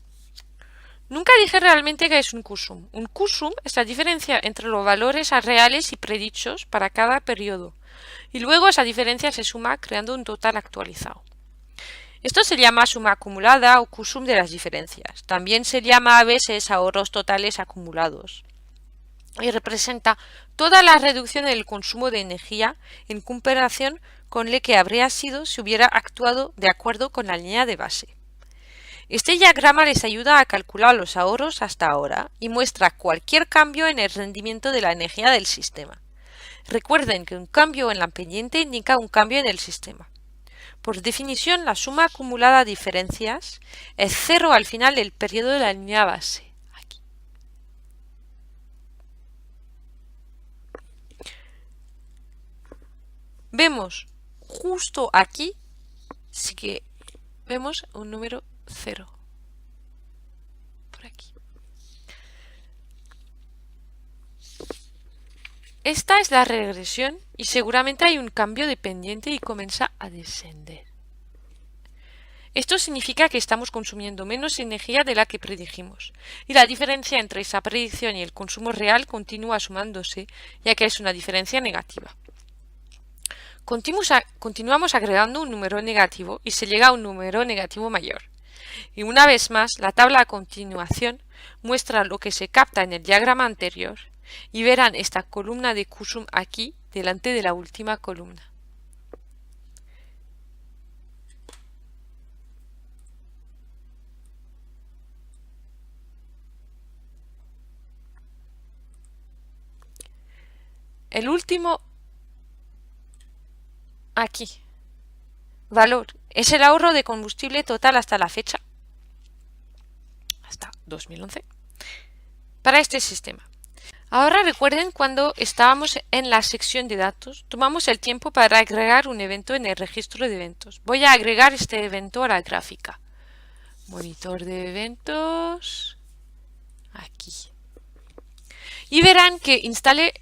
S1: Nunca dije realmente que es un QSUM. Un QSUM es la diferencia entre los valores reales y predichos para cada periodo, y luego esa diferencia se suma creando un total actualizado. Esto se llama suma acumulada o QSUM de las diferencias. También se llama a veces ahorros totales acumulados y representa toda la reducción del consumo de energía en comparación con lo que habría sido si hubiera actuado de acuerdo con la línea de base. Este diagrama les ayuda a calcular los ahorros hasta ahora y muestra cualquier cambio en el rendimiento de la energía del sistema. Recuerden que un cambio en la pendiente indica un cambio en el sistema. Por definición, la suma acumulada de diferencias es cero al final del periodo de la línea base. Aquí. Vemos justo aquí, sí que vemos un número 0. Por aquí. Esta es la regresión y seguramente hay un cambio de pendiente y comienza a descender. Esto significa que estamos consumiendo menos energía de la que predijimos, y la diferencia entre esa predicción y el consumo real continúa sumándose, ya que es una diferencia negativa. Continuamos agregando un número negativo y se llega a un número negativo mayor. Y una vez más, la tabla a continuación muestra lo que se capta en el diagrama anterior, y verán esta columna de QSUM aquí, delante de la última columna. El último aquí valor es el ahorro de combustible total hasta la fecha, hasta 2011, para este sistema. Ahora recuerden cuando estábamos en la sección de datos, tomamos el tiempo para agregar un evento en el registro de eventos. Voy a agregar este evento a la gráfica. Monitor de eventos, aquí. Y verán que instalé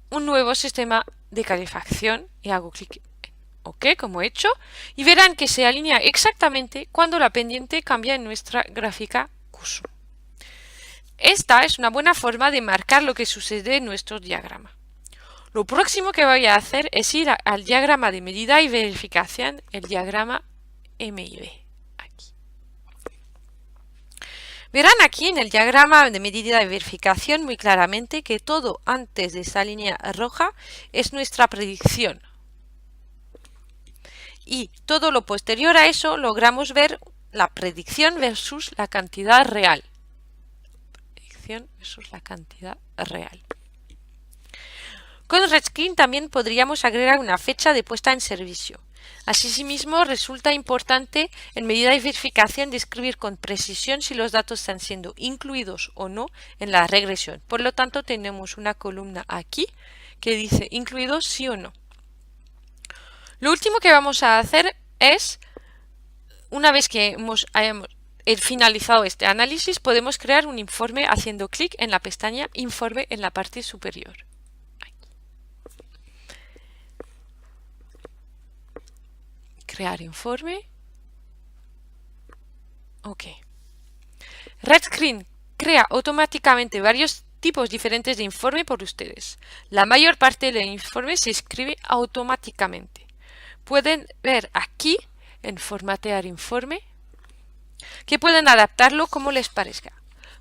S1: un nuevo sistema de calefacción y hago clic en OK, como he hecho, y verán que se alinea exactamente cuando la pendiente cambia en nuestra gráfica QSUM. Esta es una buena forma de marcar lo que sucede en nuestro diagrama. Lo próximo que voy a hacer es ir al diagrama de medida y verificación, el diagrama MIB. Aquí. Verán aquí en el diagrama de medida y verificación muy claramente que todo antes de esa línea roja es nuestra predicción. Y todo lo posterior a eso logramos ver la predicción versus la cantidad real. Versus la cantidad real. Con RedScreen también podríamos agregar una fecha de puesta en servicio. Asimismo, resulta importante en medida de verificación describir con precisión si los datos están siendo incluidos o no en la regresión. Por lo tanto, tenemos una columna aquí que dice incluidos sí o no. Lo último que vamos a hacer es, una vez que hayamos finalizado este análisis, podemos crear un informe haciendo clic en la pestaña Informe en la parte superior. Aquí. Crear informe. OK. RedScreen crea automáticamente varios tipos diferentes de informe por ustedes. La mayor parte del informe se escribe automáticamente. Pueden ver aquí en Formatear informe que pueden adaptarlo como les parezca.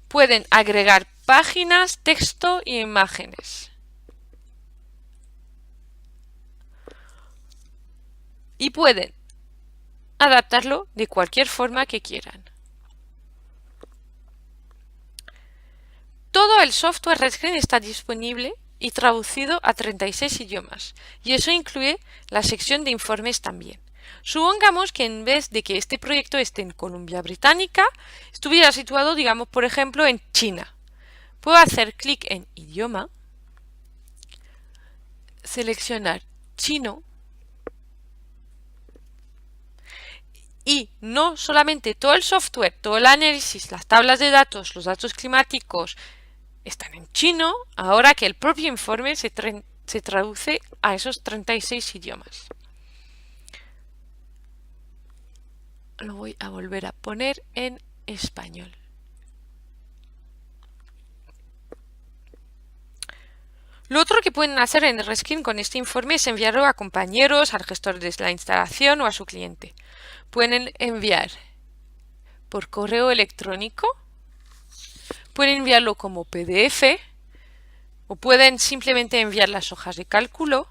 S1: Pueden agregar páginas, texto y imágenes. Y pueden adaptarlo de cualquier forma que quieran. Todo el software RedScreen está disponible y traducido a 36 idiomas, y eso incluye la sección de informes también. Supongamos que en vez de que este proyecto esté en Columbia Británica, estuviera situado, digamos, por ejemplo, en China. Puedo hacer clic en Idioma, seleccionar Chino, Y no solamente todo el software, todo el análisis, las tablas de datos, los datos climáticos están en chino, ahora que el propio informe se traduce a esos 36 idiomas. Lo voy a volver a poner en español. Lo otro que pueden hacer en Reskin con este informe es enviarlo a compañeros, al gestor de la instalación o a su cliente. Pueden enviar por correo electrónico, pueden enviarlo como PDF o pueden simplemente enviar las hojas de cálculo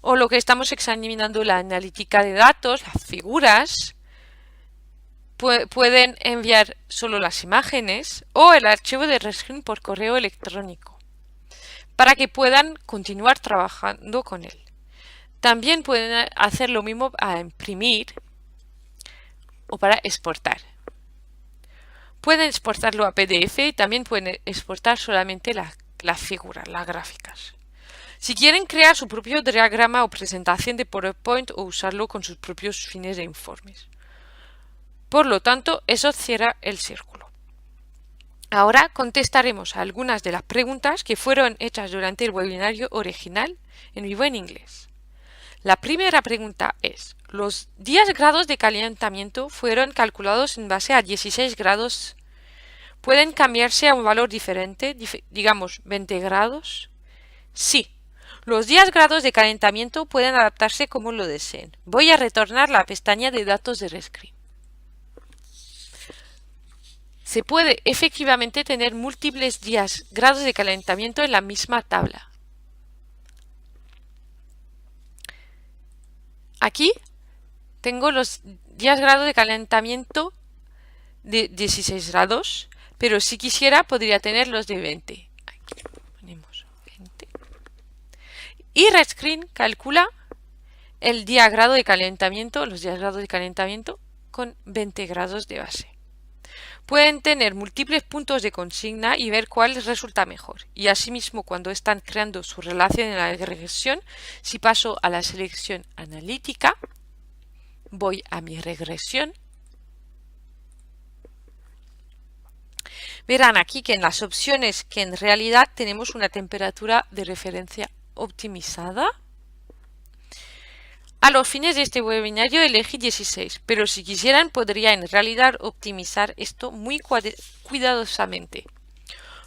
S1: o lo que estamos examinando, la analítica de datos, las figuras. Pueden enviar solo las imágenes o el archivo de Reskin por correo electrónico para que puedan continuar trabajando con él. También pueden hacer lo mismo a imprimir o para exportar. Pueden exportarlo a PDF y también pueden exportar solamente las figuras, las gráficas. Si quieren crear su propio diagrama o presentación de PowerPoint o usarlo con sus propios fines de informes. Por lo tanto, eso cierra el círculo. Ahora contestaremos a algunas de las preguntas que fueron hechas durante el webinario original en vivo en inglés. La primera pregunta es, ¿los 10 grados de calentamiento fueron calculados en base a 16 grados? ¿Pueden cambiarse a un valor diferente, digamos 20 grados? Sí. Los 10 grados de calentamiento pueden adaptarse como lo deseen. Voy a retornar la pestaña de datos de Reskin. Se puede efectivamente tener múltiples grados de calentamiento en la misma tabla. Aquí tengo los 10 grados de calentamiento de 16 grados, pero si quisiera podría tener los de 20. Aquí ponemos 20. Y Reskin calcula el grado de calentamiento, los 10 grados de calentamiento con 20 grados de base. Pueden tener múltiples puntos de consigna y ver cuál les resulta mejor. Y asimismo, cuando están creando su relación en la regresión, si paso a la selección analítica, voy a mi regresión, verán aquí que en las opciones que en realidad tenemos una temperatura de referencia optimizada. A los fines de este webinario elegí 16, pero si quisieran podría en realidad optimizar esto muy cuidadosamente.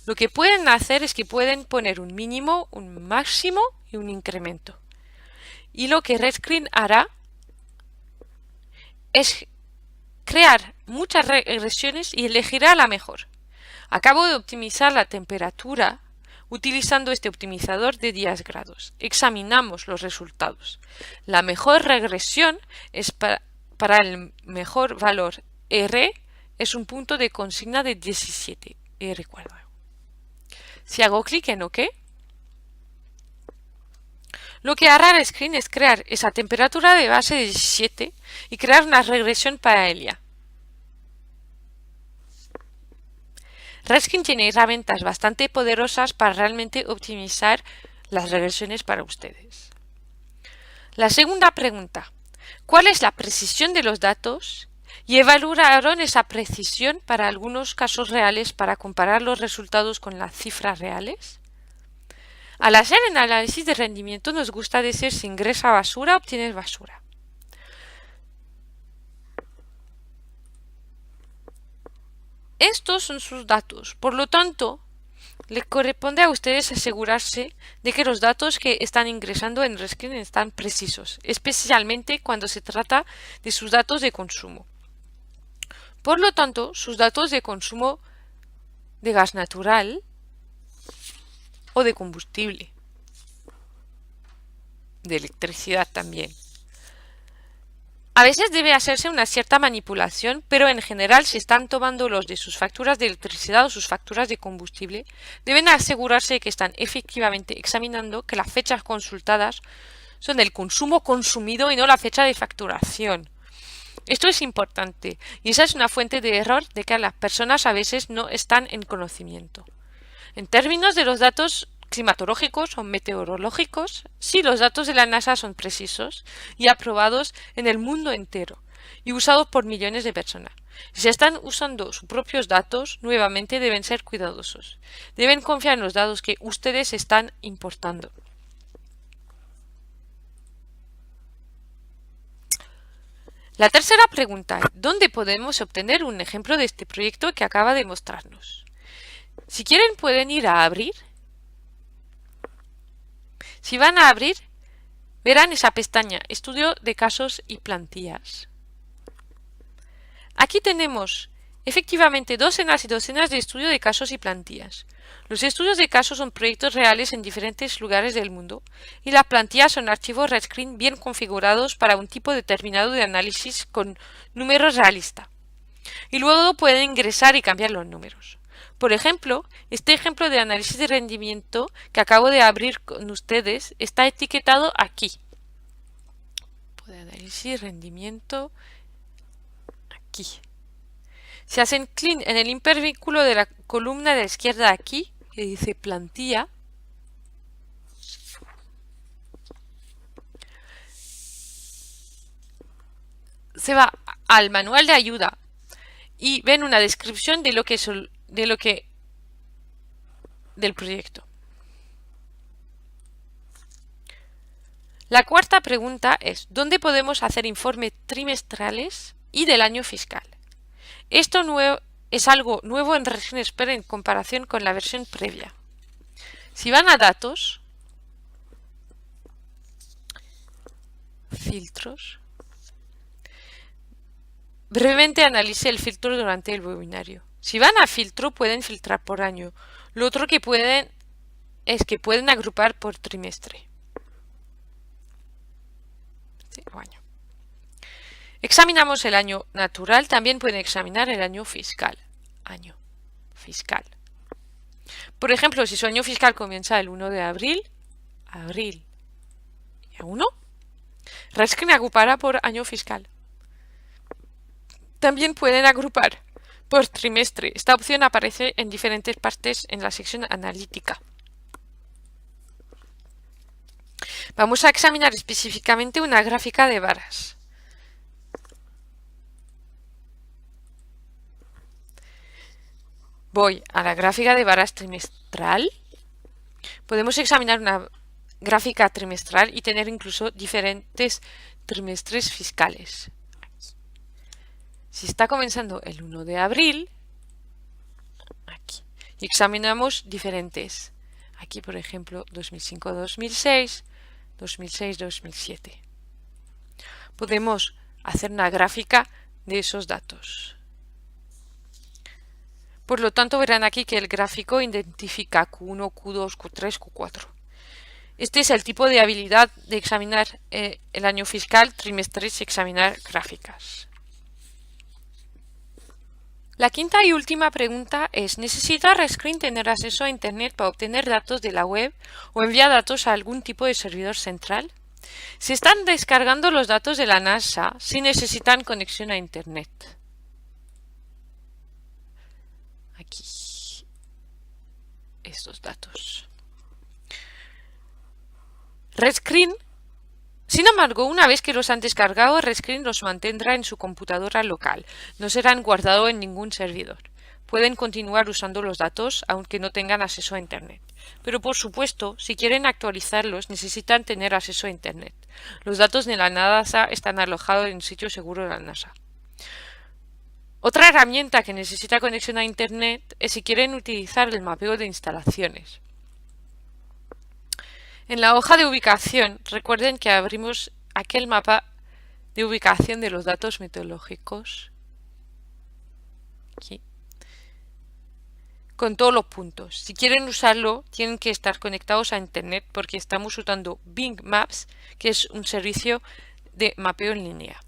S1: Lo que pueden hacer es que pueden poner un mínimo, un máximo y un incremento. Y lo que Reskin hará es crear muchas regresiones y elegirá la mejor. Acabo de optimizar la temperatura utilizando este optimizador de 10 grados. Examinamos los resultados. La mejor regresión es para el mejor valor R, es un punto de consigna de 17. R cuadrado. Si hago clic en OK, lo que hará Reskin es crear esa temperatura de base de 17 y crear una regresión para ella. Reskin tiene herramientas bastante poderosas para realmente optimizar las regresiones para ustedes. La segunda pregunta, ¿cuál es la precisión de los datos? Y evaluaron esa precisión para algunos casos reales para comparar los resultados con las cifras reales. Al hacer el análisis de rendimiento nos gusta decir si ingresa basura, obtienes basura. Estos son sus datos, por lo tanto, le corresponde a ustedes asegurarse de que los datos que están ingresando en Reskin están precisos, especialmente cuando se trata de sus datos de consumo. Por lo tanto, sus datos de consumo de gas natural o de combustible, de electricidad también. A veces debe hacerse una cierta manipulación, pero en general si están tomando los de sus facturas de electricidad o sus facturas de combustible, deben asegurarse que están efectivamente examinando que las fechas consultadas son del consumo consumido y no la fecha de facturación. Esto es importante y esa es una fuente de error de que las personas a veces no están en conocimiento. En términos de los datos climatológicos o meteorológicos, sí, los datos de la NASA son precisos y aprobados en el mundo entero, y usados por millones de personas. Si se están usando sus propios datos, nuevamente deben ser cuidadosos. Deben confiar en los datos que ustedes están importando. La tercera pregunta es, ¿dónde podemos obtener un ejemplo de este proyecto que acaba de mostrarnos? Si quieren pueden ir a abrir. Si van a abrir, verán esa pestaña, Estudio de casos y plantillas. Aquí tenemos efectivamente docenas y docenas de estudios de casos y plantillas. Los estudios de casos son proyectos reales en diferentes lugares del mundo y las plantillas son archivos Redscreen bien configurados para un tipo determinado de análisis con números realistas. Y luego pueden ingresar y cambiar los números. Por ejemplo, este ejemplo de análisis de rendimiento que acabo de abrir con ustedes está etiquetado aquí. De análisis de rendimiento aquí. Si hacen clic en el hipervínculo de la columna de la izquierda aquí, que dice plantilla, se va al manual de ayuda y ven una descripción de lo que del proyecto. La cuarta pregunta es, ¿dónde podemos hacer informes trimestrales y del año fiscal? Esto es algo nuevo en Redscreen Expert en comparación con la versión previa. Si van a datos, filtros, brevemente analice el filtro durante el webinario. Si van a filtro pueden filtrar por año. Lo otro que pueden es que pueden agrupar por trimestre. Año. Examinamos el año natural, también pueden examinar el año fiscal. Año fiscal. Por ejemplo, si su año fiscal comienza el 1 de abril, y 1, Redscreen agrupará por año fiscal. También pueden agrupar por trimestre. Esta opción aparece en diferentes partes en la sección analítica. Vamos a examinar específicamente una gráfica de varas. Voy a la gráfica de varas trimestral. Podemos examinar una gráfica trimestral y tener incluso diferentes trimestres fiscales. Si está comenzando el 1 de abril, aquí, y examinamos diferentes. Aquí, por ejemplo, 2005-2006, 2006-2007. Podemos hacer una gráfica de esos datos. Por lo tanto, verán aquí que el gráfico identifica Q1, Q2, Q3, Q4. Este es el tipo de habilidad de examinar el año fiscal, trimestres y examinar gráficas. La quinta y última pregunta es, ¿necesita Redscreen tener acceso a Internet para obtener datos de la web o enviar datos a algún tipo de servidor central? Si están descargando los datos de la NASA, sí necesitan conexión a Internet. Aquí. Estos datos. Redscreen. Sin embargo, una vez que los han descargado, Redscreen los mantendrá en su computadora local. No serán guardados en ningún servidor. Pueden continuar usando los datos aunque no tengan acceso a Internet. Pero por supuesto, si quieren actualizarlos, necesitan tener acceso a Internet. Los datos de la NASA están alojados en un sitio seguro de la NASA. Otra herramienta que necesita conexión a Internet es si quieren utilizar el mapeo de instalaciones. En la hoja de ubicación, recuerden que abrimos aquel mapa de ubicación de los datos meteorológicos aquí, con todos los puntos. Si quieren usarlo, tienen que estar conectados a Internet porque estamos usando Bing Maps, que es un servicio de mapeo en línea.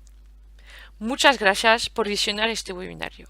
S1: Muchas gracias por visionar este webinario.